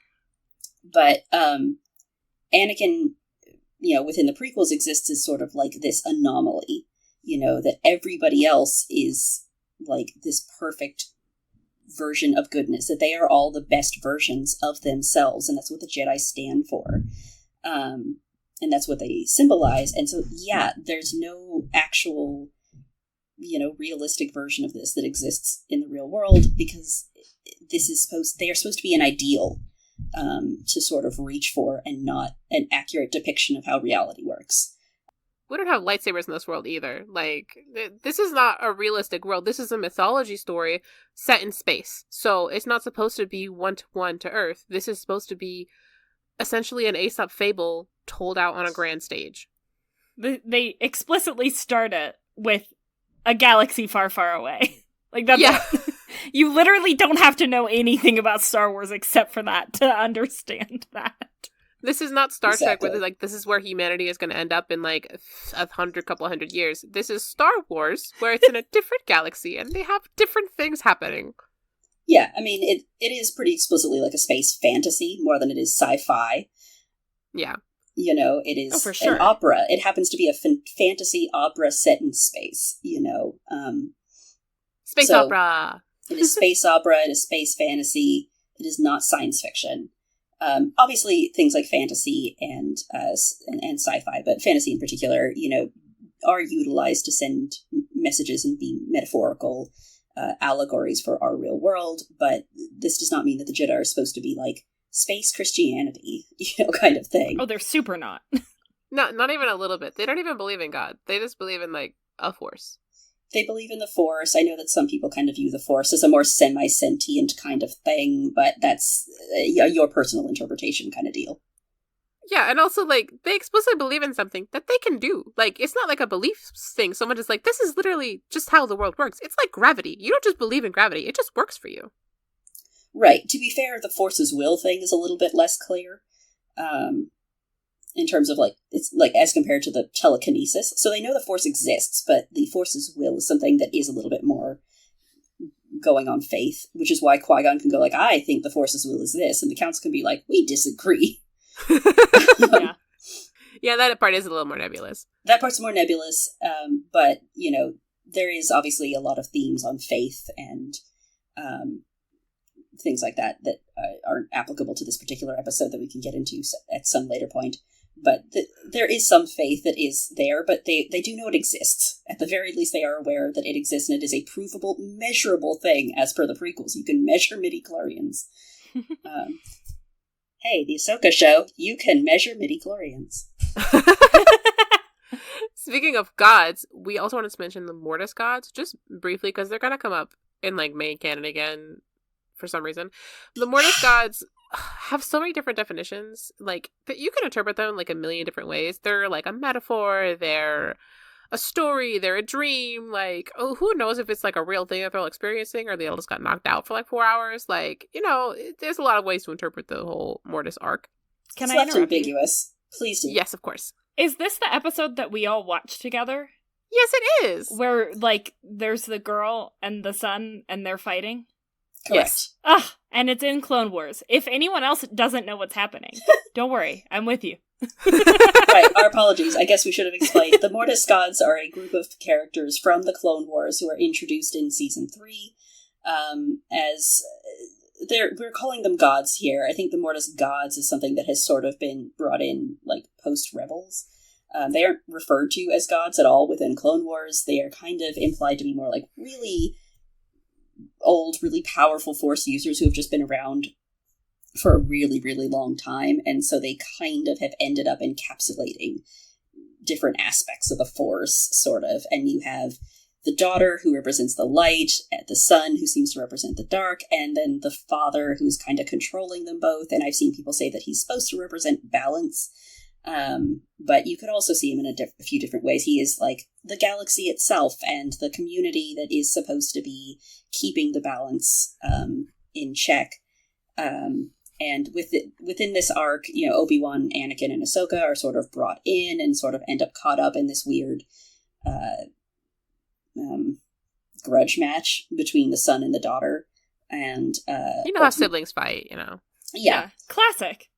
But Anakin, you know, within the prequels exists as sort of like this anomaly, you know, that everybody else is like this perfect version of goodness, that they are all the best versions of themselves, and that's what the Jedi stand for. And that's what they symbolize. And so, yeah, there's no actual, you know, realistic version of this that exists in the real world, because they are supposed to be an ideal to sort of reach for, and not an accurate depiction of how reality works. We don't have lightsabers in this world either. Like, this is not a realistic world. This is a mythology story set in space. So it's not supposed to be one-to-one to Earth. This is supposed to be essentially an Aesop fable told out on a grand stage. They explicitly start it with a galaxy far, far away. Like, that's you literally don't have to know anything about Star Wars except for that to understand that. This is not Star Trek, where like, this is where humanity is going to end up in like couple hundred years. This is Star Wars, where it's in a different galaxy and they have different things happening. Yeah, I mean, it is pretty explicitly like a space fantasy more than it is sci-fi. Yeah. You know, it is for sure. An opera. It happens to be a fantasy opera set in space, you know. Space opera! It is space opera, it is space fantasy, it is not science fiction. Obviously, things like fantasy and sci-fi, but fantasy in particular, you know, are utilized to send messages and be metaphorical allegories for our real world, but this does not mean that the Jedi are supposed to be like space Christianity, you know, kind of thing. Oh, they're super not. Not even a little bit. They don't even believe in God. They just believe in, like, a force. They believe in the Force. I know that some people kind of view the Force as a more semi-sentient kind of thing, but that's your personal interpretation kind of deal. Yeah, and also, like, they explicitly believe in something that they can do. Like, it's not like a belief thing. Someone is like, this is literally just how the world works. It's like gravity. You don't just believe in gravity. It just works for you. Right. To be fair, the Force's will thing is a little bit less clear. In terms of, like, it's like as compared to the telekinesis. So they know the Force exists, but the Force's will is something that is a little bit more going on faith, which is why Qui-Gon can go like, I think the Force's will is this, and the council can be like, we disagree. Yeah. Yeah, that part is a little more nebulous. That part's more nebulous, but, there is obviously a lot of themes on faith and things like that aren't applicable to this particular episode that we can get into at some later point. But there is some faith that is there, but they do know it exists. At the very least, they are aware that it exists, and it is a provable, measurable thing, as per the prequels. You can measure midi-chlorians. Hey, the Ahsoka show, you can measure midi-chlorians. Speaking of gods, we also wanted to mention the Mortis gods, just briefly, because they're going to come up in, main canon again for some reason. The Mortis gods have so many different definitions, that you can interpret them, a million different ways. They're, a metaphor, they're a story, they're a dream, who knows if it's, a real thing that they're all experiencing, or they all just got knocked out for, 4 hours. There's a lot of ways to interpret the whole Mortis arc. Can It's I left interrupt you? ambiguous. Please do. Yes, of course. Is this the episode that we all watched together? Yes, it is. Where, there's the girl and the son, and they're fighting? Correct. Yes. Ugh, and it's in Clone Wars. If anyone else doesn't know what's happening, don't worry, I'm with you. Right, our apologies. I guess we should have explained. The Mortis gods are a group of characters from the Clone Wars who are introduced in Season 3 as... we're calling them gods here. I think the Mortis gods is something that has sort of been brought in, post-Rebels. They aren't referred to as gods at all within Clone Wars. They are kind of implied to be more really old, really powerful Force users who have just been around for a really, really long time, and so they kind of have ended up encapsulating different aspects of the Force, sort of, and you have the daughter who represents the light, the son who seems to represent the dark, and then the father who's kind of controlling them both, and I've seen people say that he's supposed to represent balance, but you could also see him in a few different ways. He is the galaxy itself and the community that is supposed to be keeping the balance in check. And within this arc, Obi-Wan, Anakin, and Ahsoka are sort of brought in and sort of end up caught up in this weird grudge match between the son and the daughter. And how siblings fight, Yeah. Classic.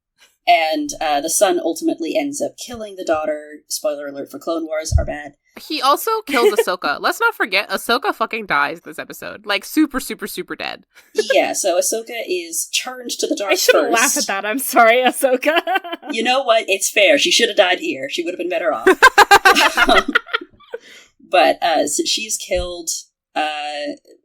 And the son ultimately ends up killing the daughter. Spoiler alert for Clone Wars, are bad. He also kills Ahsoka. Let's not forget, Ahsoka fucking dies this episode. Super, super, super dead. Yeah, so Ahsoka is turned to the dark I shouldn't first. laugh at that. I'm sorry, Ahsoka. You know what? It's fair. She should have died here. She would have been better off. But so she's killed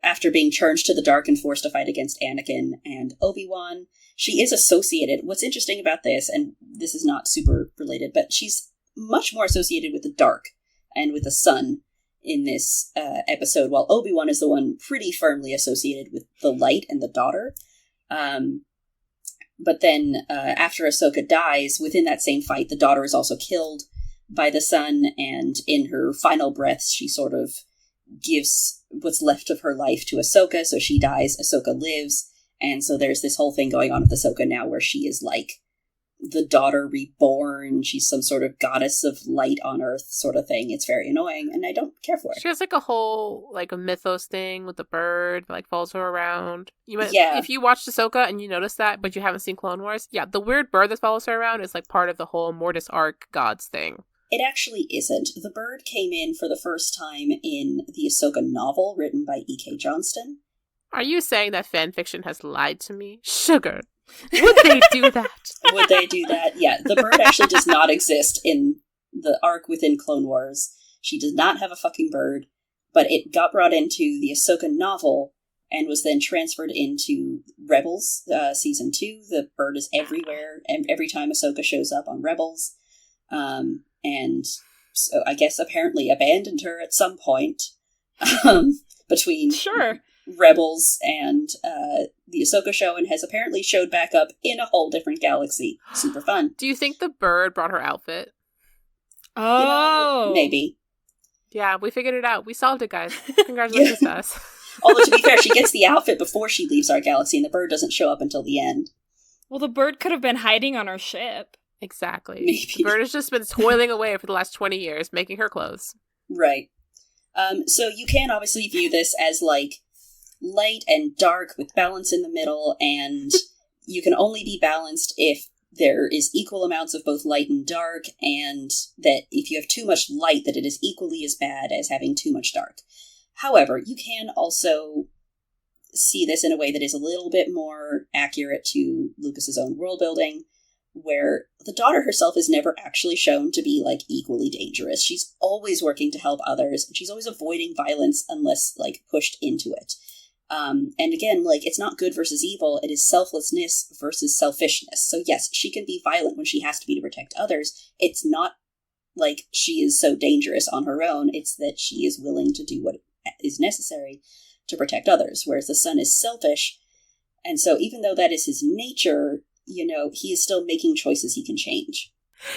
after being turned to the dark and forced to fight against Anakin and Obi-Wan. She is associated. What's interesting about this, and this is not super related, but she's much more associated with the dark and with the sun in this episode, while Obi-Wan is the one pretty firmly associated with the light and the daughter. But then after Ahsoka dies, within that same fight, the daughter is also killed by the sun, and in her final breaths, she sort of gives what's left of her life to Ahsoka, so she dies, Ahsoka lives, and so there's this whole thing going on with Ahsoka now where she is the daughter reborn, she's some sort of goddess of light on Earth sort of thing. It's very annoying, and I don't care for it. She has a whole a mythos thing with the bird that follows her around. Yeah. If you watched Ahsoka and you notice that, but you haven't seen Clone Wars, the weird bird that follows her around is part of the whole Mortis arc gods thing. It actually isn't. The bird came in for the first time in the Ahsoka novel written by E.K. Johnston. Are you saying that fanfiction has lied to me? Sugar. Would they do that? Would they do that? Yeah, the bird actually does not exist in the arc within Clone Wars. She does not have a fucking bird, but it got brought into the Ahsoka novel and was then transferred into Rebels Season 2. The bird is everywhere, and every time Ahsoka shows up on Rebels. And so I guess apparently abandoned her at some point between Sure. Rebels and the Ahsoka show, and has apparently showed back up in a whole different galaxy. Super fun. Do you think the bird brought her outfit? Oh. Maybe. Yeah, we figured it out. We solved it, guys. Congratulations to us. Although, to be fair, she gets the outfit before she leaves our galaxy, and the bird doesn't show up until the end. Well, the bird could have been hiding on our ship. Exactly. Maybe. The bird has just been toiling away for the last 20 years, making her clothes. Right. So you can obviously view this as light and dark with balance in the middle, and you can only be balanced if there is equal amounts of both light and dark, and that if you have too much light, that it is equally as bad as having too much dark. However, you can also see this in a way that is a little bit more accurate to Lucas's own world building, where the daughter herself is never actually shown to be, like, equally dangerous. She's always working to help others, and she's always avoiding violence unless, like, pushed into it. And again, like, it's not good versus evil, it is selflessness versus selfishness. So yes, she can be violent when she has to be to protect others. It's not like she is so dangerous on her own, it's that she is willing to do what is necessary to protect others, whereas the son is selfish. And so even though that is his nature, you know, he is still making choices he can change.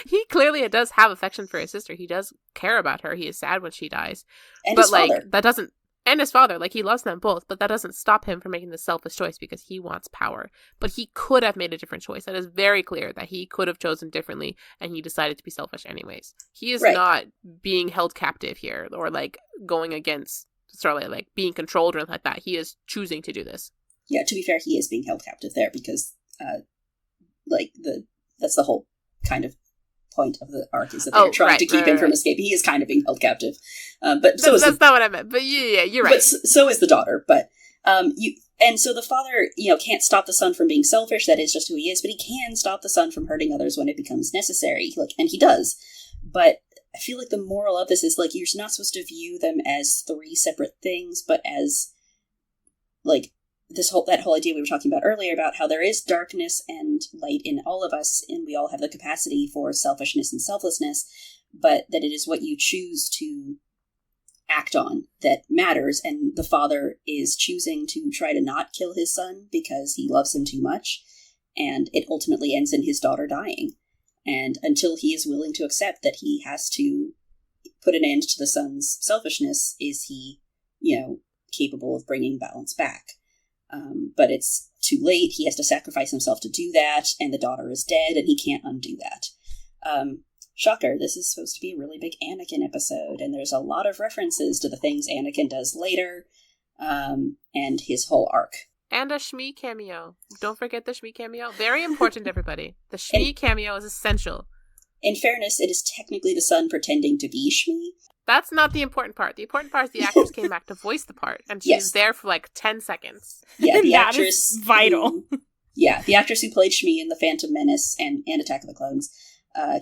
He clearly does have affection for his sister. He does care about her. He is sad when she dies. And but, his like, father. that doesn't... And his father, like, he loves them both, but that doesn't stop him from making the selfish choice because he wants power. But he could have made a different choice. That is very clear that he could have chosen differently, and he decided to be selfish anyways. He is not being held captive here, or, like, going against Starlight, like, being controlled or anything like that. He is choosing to do this. Yeah, to be fair, he is being held captive there because, that's the whole kind of point of the arc, is that they're trying to keep him from escaping. He is kind of being held captive. But that's not what I meant. But yeah, you're right. But so is the daughter. But and so the father, can't stop the son from being selfish. That is just who he is. But he can stop the son from hurting others when it becomes necessary. And he does. But I feel like the moral of this is, like, you're not supposed to view them as three separate things, but as, like, that whole idea we were talking about earlier about how there is darkness and light in all of us, and we all have the capacity for selfishness and selflessness, but that it is what you choose to act on that matters. And the father is choosing to try to not kill his son because he loves him too much, and it ultimately ends in his daughter dying. And until he is willing to accept that he has to put an end to the son's selfishness, is he, capable of bringing balance back. But it's too late. He has to sacrifice himself to do that, and the daughter is dead, and he can't undo that. Shocker, this is supposed to be a really big Anakin episode, and there's a lot of references to the things Anakin does later, and his whole arc. And a Shmi cameo. Don't forget the Shmi cameo. Very important, everybody. The Shmi cameo is essential. In fairness, it is technically the son pretending to be Shmi. That's not the important part. The important part is the actress came back to voice the part, and she's there for like 10 seconds. Yeah, the that actress is vital. The actress who played Shmi in The Phantom Menace and Attack of the Clones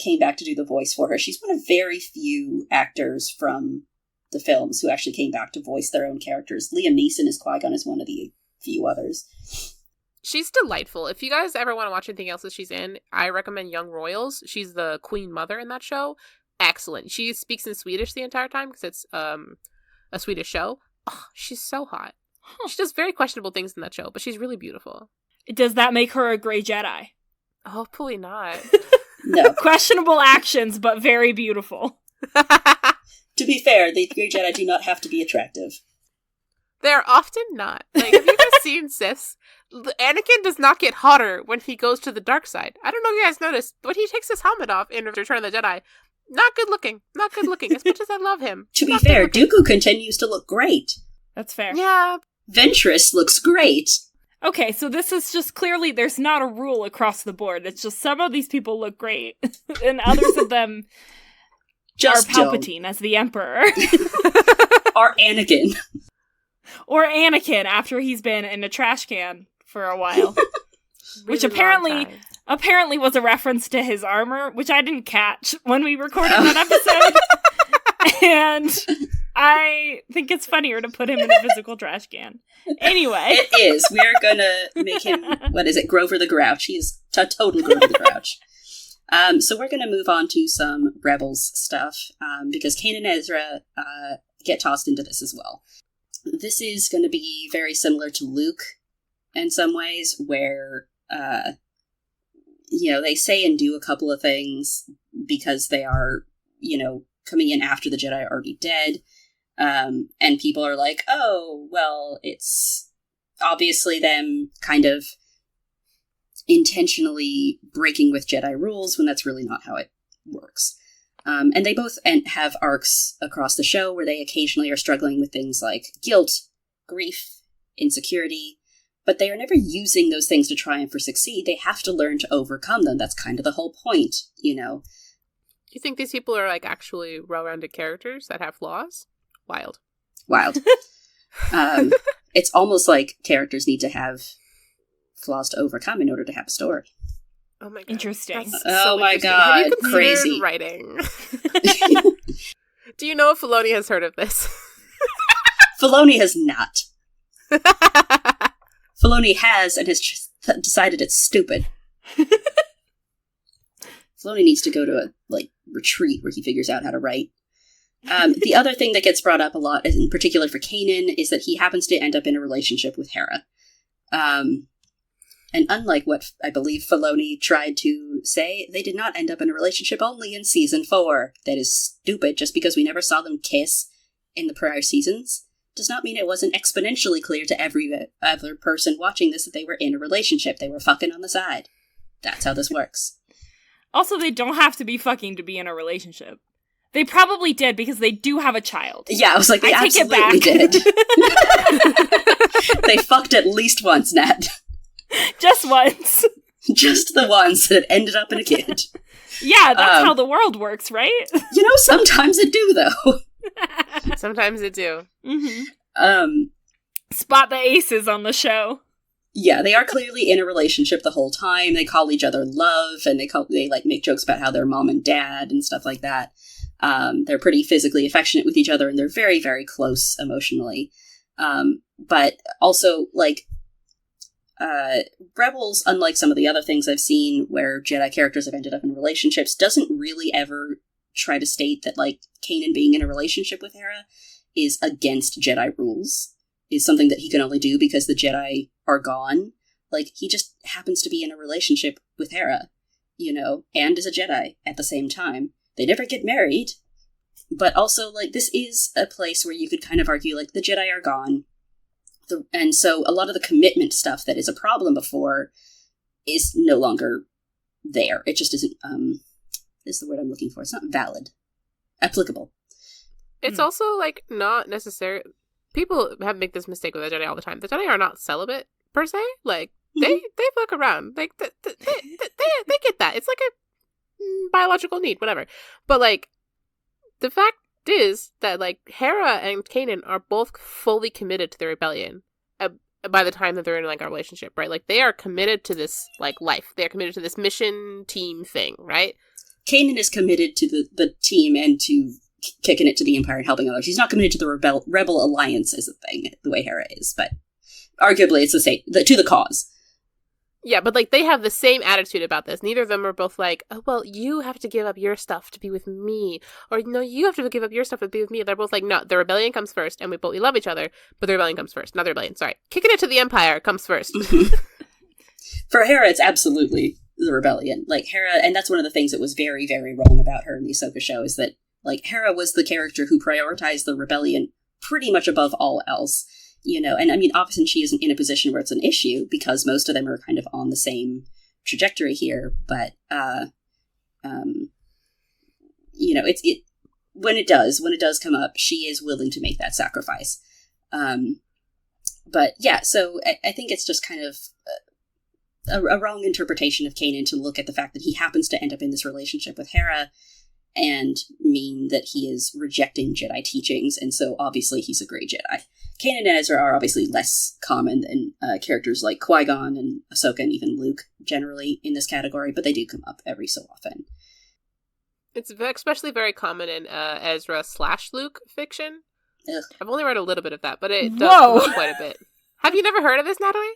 came back to do the voice for her. She's one of very few actors from the films who actually came back to voice their own characters. Liam Neeson as Qui-Gon is one of the few others. She's delightful. If you guys ever want to watch anything else that she's in, I recommend Young Royals. She's the Queen Mother in that show. Excellent. She speaks in Swedish the entire time because it's a Swedish show. Oh, she's so hot. She does very questionable things in that show, but she's really beautiful. Does that make her a Grey Jedi? Hopefully not. No. Questionable actions, but very beautiful. To be fair, the Grey Jedi do not have to be attractive. They're often not. Like, have you guys seen Siths? Anakin does not get hotter when he goes to the dark side. I don't know if you guys noticed, but he takes his helmet off in Return of the Jedi. Not good looking. Not good looking, as much as I love him. To be fair, Dooku continues to look great. That's fair. Yeah. Ventress looks great. Okay, so this is just clearly, there's not a rule across the board. It's just some of these people look great, and others of them just are Palpatine as the Emperor. Or Anakin. Or Anakin after he's been in a trash can for a while. Which Really apparently was a reference to his armor, which I didn't catch when we recorded that episode. And I think it's funnier to put him in a physical trash can. Anyway. It is. We're gonna make him, Grover the Grouch. He's a total Grover the Grouch. So we're gonna move on to some Rebels stuff, because Kanan and Ezra get tossed into this as well. This is going to be very similar to Luke in some ways, where, they say and do a couple of things because they are, coming in after the Jedi are already dead. And people are like, oh, well, it's obviously them kind of intentionally breaking with Jedi rules when that's really not how it works. And they both have arcs across the show where they occasionally are struggling with things like guilt, grief, insecurity, but they are never using those things to triumph or succeed. They have to learn to overcome them. That's kind of the whole point, you know? Do you think these people are, like, actually well-rounded characters that have flaws? Wild. It's almost like characters need to have flaws to overcome in order to have a story. Oh my god. Interesting. Oh my interesting. god, Have you considered crazy. writing? Do you know if Filoni has heard of this? Filoni has not. Filoni has, and has just decided it's stupid. Filoni needs to go to a, like, retreat where he figures out how to write. The other thing that gets brought up a lot, in particular for Kanan, is that he happens to end up in a relationship with Hera. And unlike what I believe Filoni tried to say, they did not end up in a relationship only in season 4. That is stupid. Just because we never saw them kiss in the prior seasons does not mean it wasn't exponentially clear to every other person watching this that they were in a relationship. They were fucking on the side. That's how this works. Also, they don't have to be fucking to be in a relationship. They probably did because they do have a child. Yeah, I was like, they I take it absolutely back. did. They fucked at least once, Nat. Just once. Just the ones that ended up in a kid. Yeah, that's how the world works, right? You know, sometimes it do, though. Sometimes it do. Mm-hmm. Spot the aces on the show. Yeah, they are clearly in a relationship the whole time. They call each other love, and they like make jokes about how they're mom and dad and stuff like that. They're pretty physically affectionate with each other, and they're very, very close emotionally. But also, like, Rebels, unlike some of the other things I've seen where Jedi characters have ended up in relationships, doesn't really ever try to state that, like, Kanan being in a relationship with Hera is against Jedi rules, is something that he can only do because the Jedi are gone. Like, he just happens to be in a relationship with Hera, you know, and is a Jedi at the same time. They never get married, but also, like, this is a place where you could kind of argue, like, the Jedi are gone. And so a lot of the commitment stuff that is a problem before is no longer there. It just isn't, is the word I'm looking for. It's not valid. Applicable. It's also, like, not necessary. People make this mistake with the Jedi all the time. The Jedi are not celibate, per se. Like, they fuck around. Like, they get that. It's like a biological need, whatever. But, like, the fact is that, like, Hera and Kanan are both fully committed to the rebellion by the time that they're in, like, a relationship, right? Like, they are committed to this, like, life. They are committed to this mission team thing, right? Kanan is committed to the team and to kicking it to the Empire and helping others. He's not committed to the rebel alliance as a thing, the way Hera is, but arguably it's the same, to the cause. Yeah, but, like, they have the same attitude about this. Neither of them are both like, oh, well, you have to give up your stuff to be with me. Or, no, you have to give up your stuff to be with me. They're both like, no, the rebellion comes first, and we love each other, but the rebellion comes first. Not the rebellion, sorry. Kicking it to the Empire comes first. For Hera, it's absolutely the rebellion. Like, Hera, and that's one of the things that was very, very wrong about her in the Ahsoka show, is that, like, Hera was the character who prioritized the rebellion pretty much above all else. You know, and I mean, often she isn't in a position where it's an issue because most of them are kind of on the same trajectory here. But, you know, when it does come up, she is willing to make that sacrifice. But yeah, so I think it's just kind of a wrong interpretation of Kanan to look at the fact that he happens to end up in this relationship with Hera and mean that he is rejecting Jedi teachings, and so obviously he's a Grey Jedi. Kanan and Ezra are obviously less common than characters like Qui-Gon and Ahsoka and even Luke generally in this category, but they do come up every so often. It's especially very common in Ezra/Luke fiction. Ugh. I've only read a little bit of that, but it does come up quite a bit. Have you never heard of this, Natalie?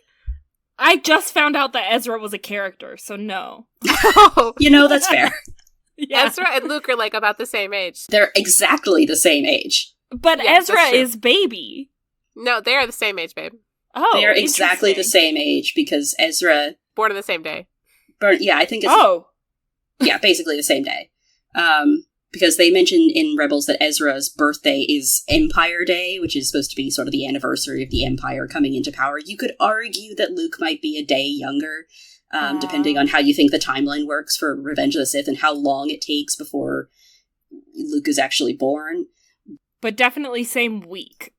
I just found out that Ezra was a character, so no. You know, that's fair. Yeah. Ezra and Luke are, like, about the same age. They're exactly the same age. But yeah, Ezra is baby. No, they are the same age, babe. Oh, they are exactly the same age because Ezra... Born on the same day. Yeah, I think it's... Yeah, basically the same day. Because they mention in Rebels that Ezra's birthday is Empire Day, which is supposed to be sort of the anniversary of the Empire coming into power. You could argue that Luke might be a day younger, depending on how you think the timeline works for Revenge of the Sith and how long it takes before Luke is actually born. But definitely same week.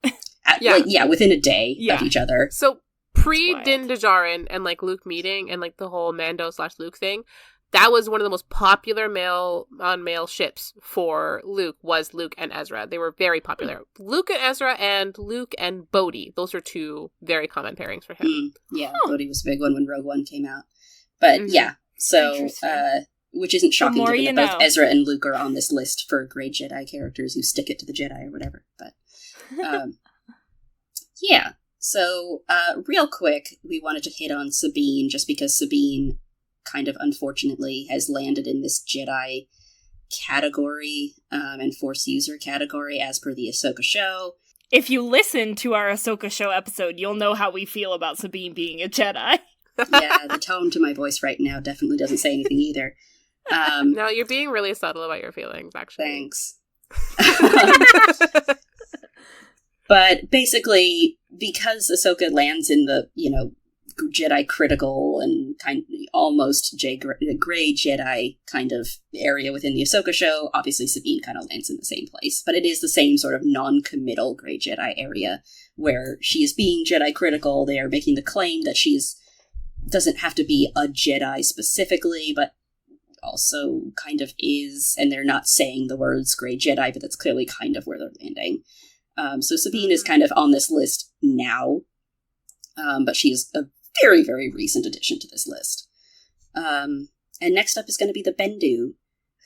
Within a day of each other. So pre-Din Djarin and like Luke meeting and like the whole Mando/Luke thing, that was one of the most popular male-on-male ships for Luke, was Luke and Ezra. They were very popular. Luke and Ezra and Luke and Bodhi. Those are two very common pairings for him. Bodhi was a big one when Rogue One came out. But so, which isn't shocking given that both Ezra and Luke are on this list for Grey Jedi characters who stick it to the Jedi or whatever. But, So, real quick, we wanted to hit on Sabine, just because Sabine kind of unfortunately has landed in this Jedi category and Force user category as per the Ahsoka show. If you listen to our Ahsoka show episode, you'll know how we feel about Sabine being a Jedi. Yeah, the tone to my voice right now definitely doesn't say anything either. No, you're being really subtle about your feelings, actually. Thanks. But basically, because Ahsoka lands in the, Jedi critical and kind of almost Grey Jedi kind of area within the Ahsoka show, obviously Sabine kind of lands in the same place. But it is the same sort of non-committal Grey Jedi area where she is being Jedi critical. They are making the claim that doesn't have to be a Jedi specifically, but also kind of is, and they're not saying the words Grey Jedi, but that's clearly kind of where they're landing. So Sabine is kind of on this list now, but she is a very, very recent addition to this list. And next up is going to be the Bendu,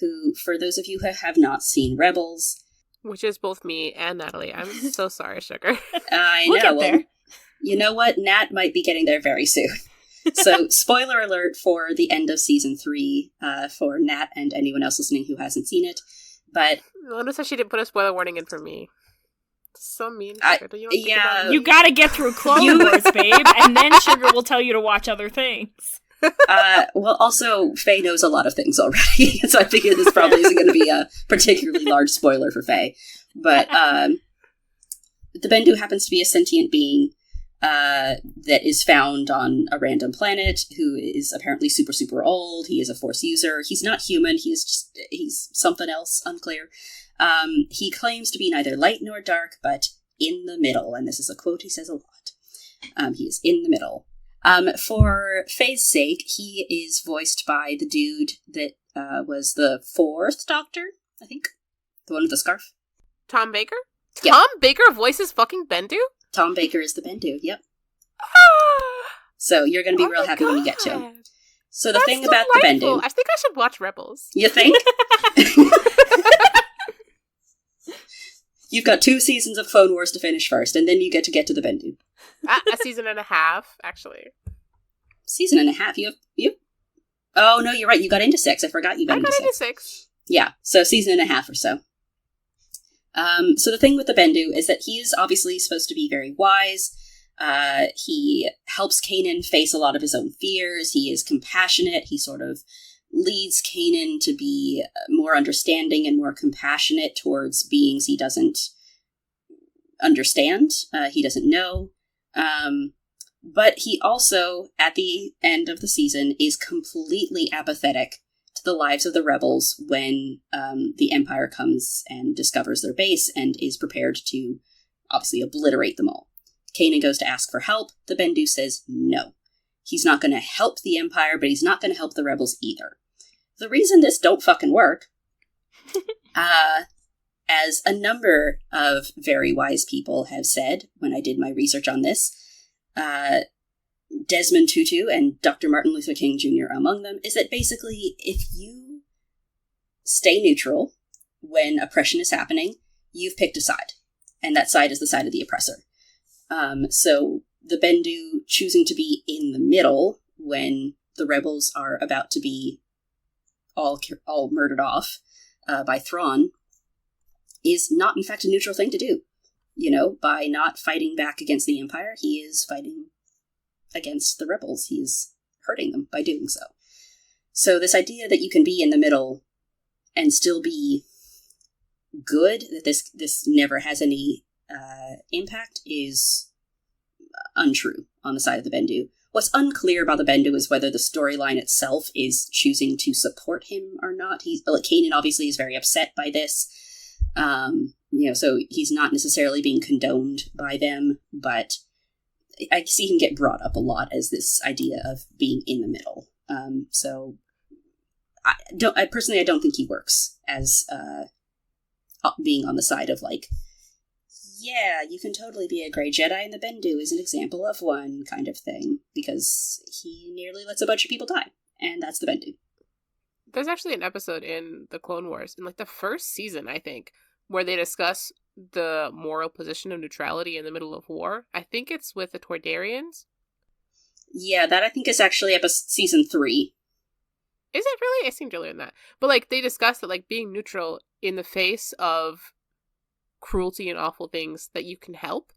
who, for those of you who have not seen Rebels... Which is both me and Natalie. I'm so sorry, Sugar. I we'll know. Get there. You know what? Nat might be getting there very soon. So, spoiler alert for the end of Season 3 for Nat and anyone else listening who hasn't seen it. But... Lana said she didn't put a spoiler warning in for me. So mean. You gotta get through Clone Wars, babe, and then Sugar will tell you to watch other things. Well, also, Faye knows a lot of things already, so I figure this probably isn't going to be a particularly large spoiler for Faye. But the Bendu happens to be a sentient being that is found on a random planet, who is apparently super, super old. He is a Force user. He's not human. He's something else, unclear. He claims to be neither light nor dark, but in the middle. And this is a quote he says a lot. He is in the middle. For Faye's sake, he is voiced by the dude that was the 4th Doctor, I think. The one with the scarf. Tom Baker? Yep. Tom Baker voices fucking Bendu? Tom Baker is the Bendu, yep. So you're going to be real happy when you get to him. So the thing about the Bendu... I think I should watch Rebels. You think? You've got 2 seasons of Clone Wars to finish first, and then you get to the Bendu. A season and a half, actually. Season and a half? You have... Oh, no, you're right. You got into 6. I forgot you got into 6. I got into 6. Yeah, so season and a half or so. So the thing with the Bendu is that he is obviously supposed to be very wise. He helps Kanan face a lot of his own fears. He is compassionate. He sort of leads Kanan to be more understanding and more compassionate towards beings he doesn't understand. He doesn't know. But he also, at the end of the season, is completely apathetic to the lives of the rebels when the Empire comes and discovers their base and is prepared to, obviously, obliterate them all. Kanan goes to ask for help. The Bendu says no. He's not going to help the Empire, but he's not going to help the rebels either. The reason this don't fucking work, as a number of very wise people have said when I did my research on this, Desmond Tutu and Dr. Martin Luther King Jr. among them, is that basically if you stay neutral when oppression is happening, you've picked a side. And that side is the side of the oppressor. So the Bendu choosing to be in the middle when the rebels are about to be all murdered off by Thrawn is not, in fact, a neutral thing to do. You know, by not fighting back against the Empire, he is fighting against the rebels. He is hurting them by doing so. So this idea that you can be in the middle and still be good, that this never has any impact, is untrue on the side of the Bendu. What's unclear about the Bendu is whether the storyline itself is choosing to support him or not. Kanan obviously is very upset by this. So he's not necessarily being condoned by them, but I see him get brought up a lot as this idea of being in the middle. So I don't think he works as being on the side of like, yeah, you can totally be a Grey Jedi, and the Bendu is an example of one kind of thing, because he nearly lets a bunch of people die, and that's the Bendu. There's actually an episode in the Clone Wars, in like the first season, I think, where they discuss the moral position of neutrality in the middle of war. I think it's with the Toydarians. Yeah, that I think is actually season 3. Is it really? It seemed earlier than that. But like they discuss that like being neutral in the face of cruelty and awful things that you can help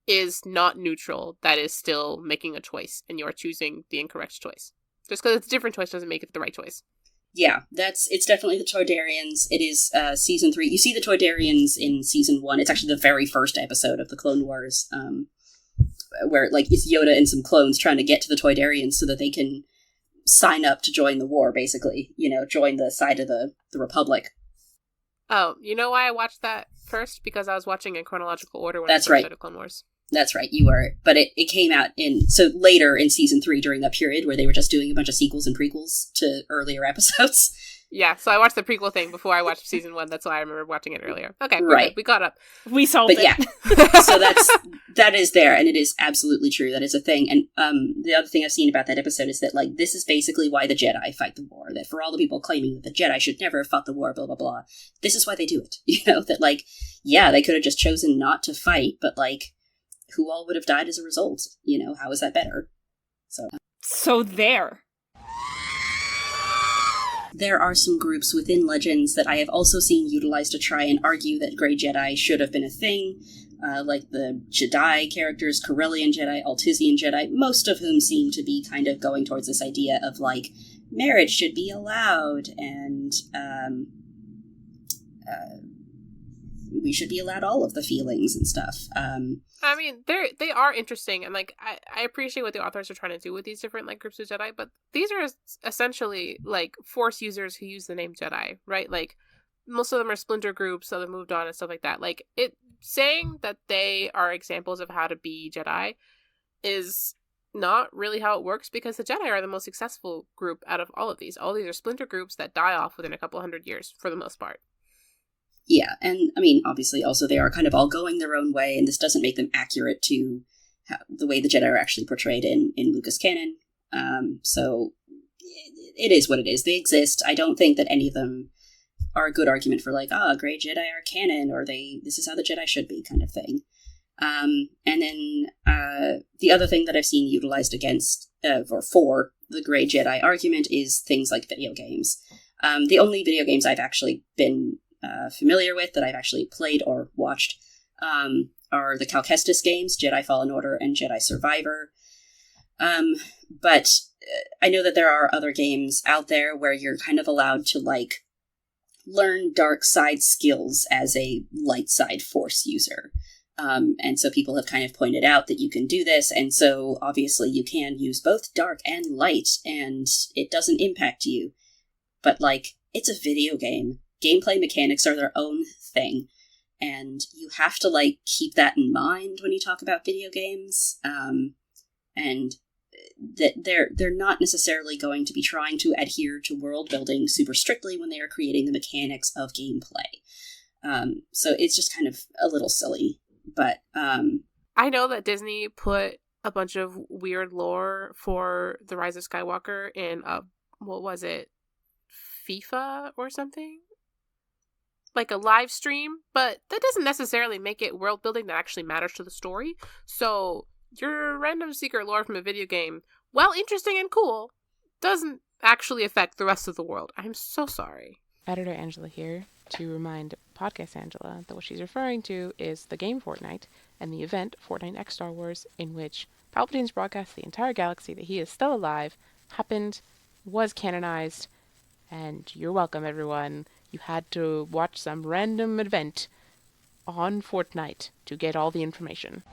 is not neutral. That is still making a choice, and you're choosing the incorrect choice. Just because it's a different choice doesn't make it the right choice. Yeah, it's definitely the Toydarians. It is season 3. You see the Toydarians in season 1. It's actually the very first episode of the Clone Wars, where like it's Yoda and some clones trying to get to the Toydarians so that they can sign up to join the war, basically. Join the side of the Republic. Oh, you know why I watched that first? Because I was watching in chronological order when That's I first right. started Clone Wars. That's right, you were. But it came out so later in season 3 during that period where they were just doing a bunch of sequels and prequels to earlier episodes. Yeah, so I watched the prequel thing before I watched season 1. That's why I remember watching it earlier. Okay, right. Good. We got up. We solved it. Yeah, so that is there, and it is absolutely true. That is a thing. And the other thing I've seen about that episode is that like this is basically why the Jedi fight the war. That for all the people claiming that the Jedi should never have fought the war, blah blah blah, this is why they do it. That like, yeah, they could have just chosen not to fight, but like, who all would have died as a result? How is that better? So there are some groups within Legends that I have also seen utilized to try and argue that Grey Jedi should have been a thing, like the Jedi characters, Corellian Jedi, Altizian Jedi, most of whom seem to be kind of going towards this idea of, like, marriage should be allowed, and we should be allowed all of the feelings and stuff. I mean, they are interesting, and like I appreciate what the authors are trying to do with these different like groups of Jedi, but these are essentially like Force users who use the name Jedi, right? Like most of them are splinter groups, so they moved on and stuff like that. Like it saying that they are examples of how to be Jedi is not really how it works, because the Jedi are the most successful group out of all of these. All these are splinter groups that die off within a couple hundred years for the most part. Yeah, and I mean, obviously, also they are kind of all going their own way, and this doesn't make them accurate to the way the Jedi are actually portrayed in Lucas canon. So it is what it is. They exist. I don't think that any of them are a good argument for like, Grey Jedi are canon, or this is how the Jedi should be, kind of thing. And then the other thing that I've seen utilized against or for the Grey Jedi argument is things like video games. The only video games I've actually been familiar with, that I've actually played or watched, are the Cal Kestis games, Jedi Fallen Order and Jedi Survivor. But I know that there are other games out there where you're kind of allowed to like learn dark side skills as a light side Force user. And so people have kind of pointed out that you can do this, and so obviously you can use both dark and light, and it doesn't impact you. But like, it's a video game. Gameplay mechanics are their own thing, and you have to like keep that in mind when you talk about video games, and that they're not necessarily going to be trying to adhere to world building super strictly when they are creating the mechanics of gameplay. So it's just kind of a little silly, but I know that Disney put a bunch of weird lore for The Rise of Skywalker in what was it, FIFA or something? Like a live stream, but that doesn't necessarily make it world building that actually matters to the story. So your random secret lore from a video game, while interesting and cool, doesn't actually affect the rest of the world. I'm so sorry. Editor Angela here to remind Podcast Angela that what she's referring to is the game Fortnite and the event Fortnite X Star Wars, in which Palpatine's broadcast the entire galaxy that he is still alive, happened, was canonized, and you're welcome, everyone. You had to watch some random event on Fortnite to get all the information.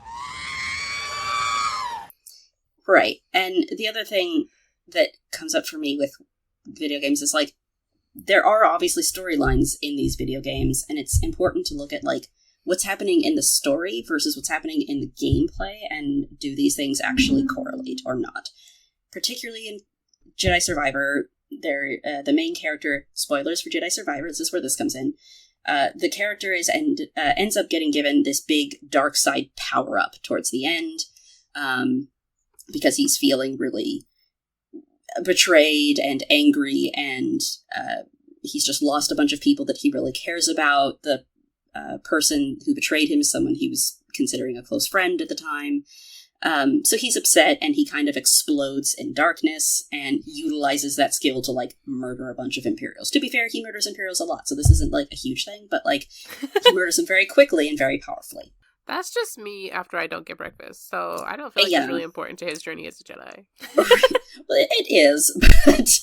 Right. And the other thing that comes up for me with video games is like, there are obviously storylines in these video games, and it's important to look at, like, what's happening in the story versus what's happening in the gameplay, and do these things actually correlate or not. Particularly in Jedi Survivor, the main character, spoilers for Jedi Survivor, this is where this comes in, the character ends up getting given this big dark side power-up towards the end, because he's feeling really betrayed and angry, and he's just lost a bunch of people that he really cares about. The person who betrayed him is someone he was considering a close friend at the time. So he's upset, and he kind of explodes in darkness and utilizes that skill to, like, murder a bunch of Imperials. To be fair, he murders Imperials a lot, so this isn't, like, a huge thing, but, like, he murders them very quickly and very powerfully. That's just me after I don't get breakfast, so I don't feel like it's really important to his journey as a Jedi. Well, it is, but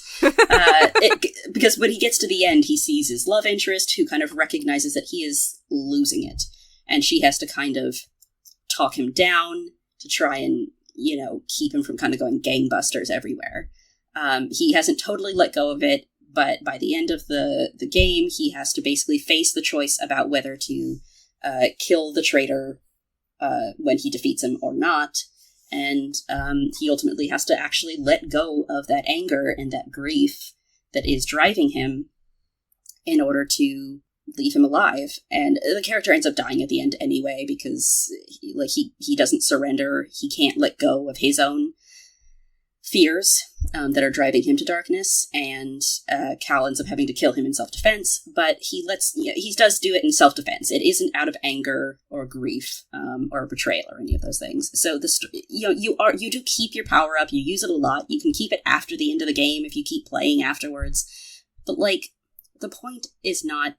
because when he gets to the end, he sees his love interest, who kind of recognizes that he is losing it, and she has to kind of talk him down to try and, keep him from kind of going gangbusters everywhere. He hasn't totally let go of it, but by the end of the game, he has to basically face the choice about whether to kill the traitor when he defeats him or not. And he ultimately has to actually let go of that anger and that grief that is driving him in order to leave him alive. And the character ends up dying at the end anyway, because he doesn't surrender. He can't let go of his own fears that are driving him to darkness, and Cal ends up having to kill him in self-defense, but he does do it in self-defense. It isn't out of anger or grief or betrayal or any of those things. So you do keep your power up, you use it a lot, you can keep it after the end of the game if you keep playing afterwards, but, like, the point is not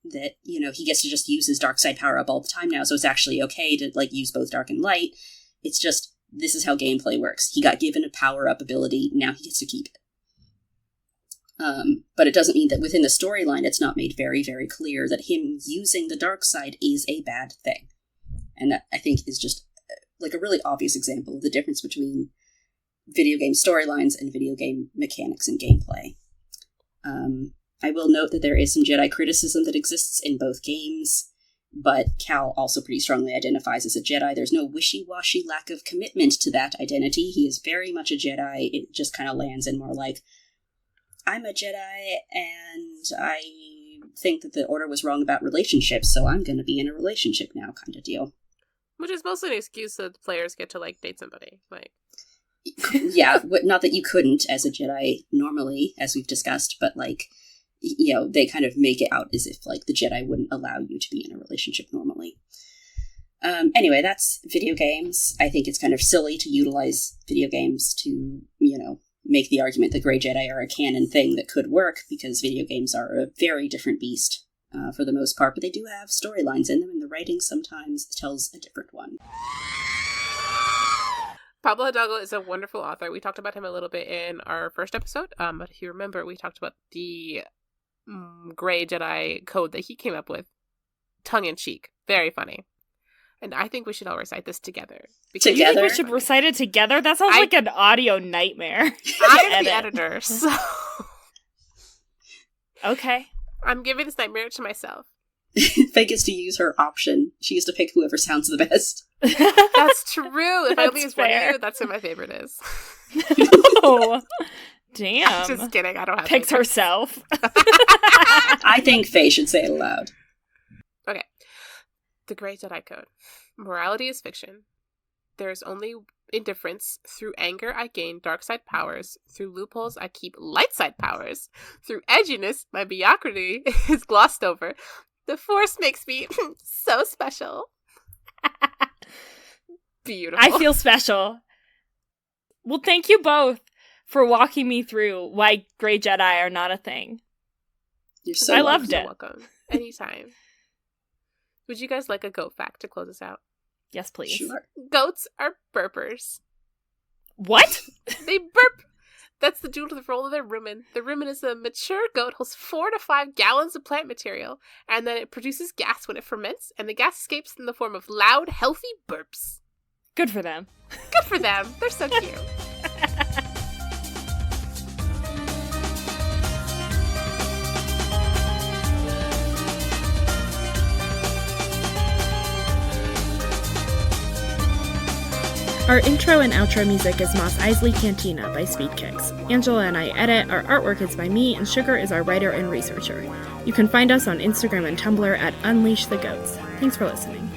that, he gets to just use his dark side power up all the time now, so it's actually okay to, like, use both dark and light. It's just, this is how gameplay works. He got given a power-up ability, now he gets to keep it. But it doesn't mean that within the storyline it's not made very, very clear that him using the dark side is a bad thing. And that, I think, is just, like, a really obvious example of the difference between video game storylines and video game mechanics and gameplay. I will note that there is some Jedi criticism that exists in both games, but Cal also pretty strongly identifies as a Jedi. There's no wishy-washy lack of commitment to that identity. He is very much a Jedi. It just kind of lands in more like, I'm a Jedi, and I think that the Order was wrong about relationships, so I'm going to be in a relationship now kind of deal. Which is mostly an excuse that players get to, like, date somebody. Like, yeah, not that you couldn't as a Jedi normally, as we've discussed, but, like, they kind of make it out as if, like, the Jedi wouldn't allow you to be in a relationship normally. Anyway, that's video games. I think it's kind of silly to utilize video games to, make the argument that Grey Jedi are a canon thing that could work, because video games are a very different beast for the most part, but they do have storylines in them, and the writing sometimes tells a different one. Pablo Hidalgo is a wonderful author. We talked about him a little bit in our first episode, but if you remember, we talked about the Grey Jedi code that he came up with. Tongue-in-cheek. Very funny. And I think we should all recite this together. You think we should recite it together? That sounds like an audio nightmare. I'm the editor, so... Okay. I'm giving this nightmare to myself. Faye gets to use her option. She gets to pick whoever sounds the best. That's true. If I only use one of you, that's who my favorite is. Oh, damn. Just kidding. I don't have Picks herself. I think Faye should say it aloud. Okay. The Grey Jedi Code. Morality is fiction. There is only indifference. Through anger, I gain dark side powers. Through loopholes, I keep light side powers. Through edginess, my mediocrity is glossed over. The Force makes me so special. Beautiful. I feel special. Well, thank you both for walking me through why Grey Jedi are not a thing. You're so I loved it. Welcome. Anytime. Would you guys like a goat fact to close us out? Yes, please. Sure. Goats are burpers. What? They burp. That's the due to the role of their rumen. The rumen is a mature goat, holds 4 to 5 gallons of plant material, and then it produces gas when it ferments, and the gas escapes in the form of loud, healthy burps. Good for them. Good for them. They're so cute. Our intro and outro music is Mos Eisley Cantina by Speedkicks. Angela and I edit, our artwork is by me, and Sugar is our writer and researcher. You can find us on Instagram and Tumblr at Unleash the Goats. Thanks for listening.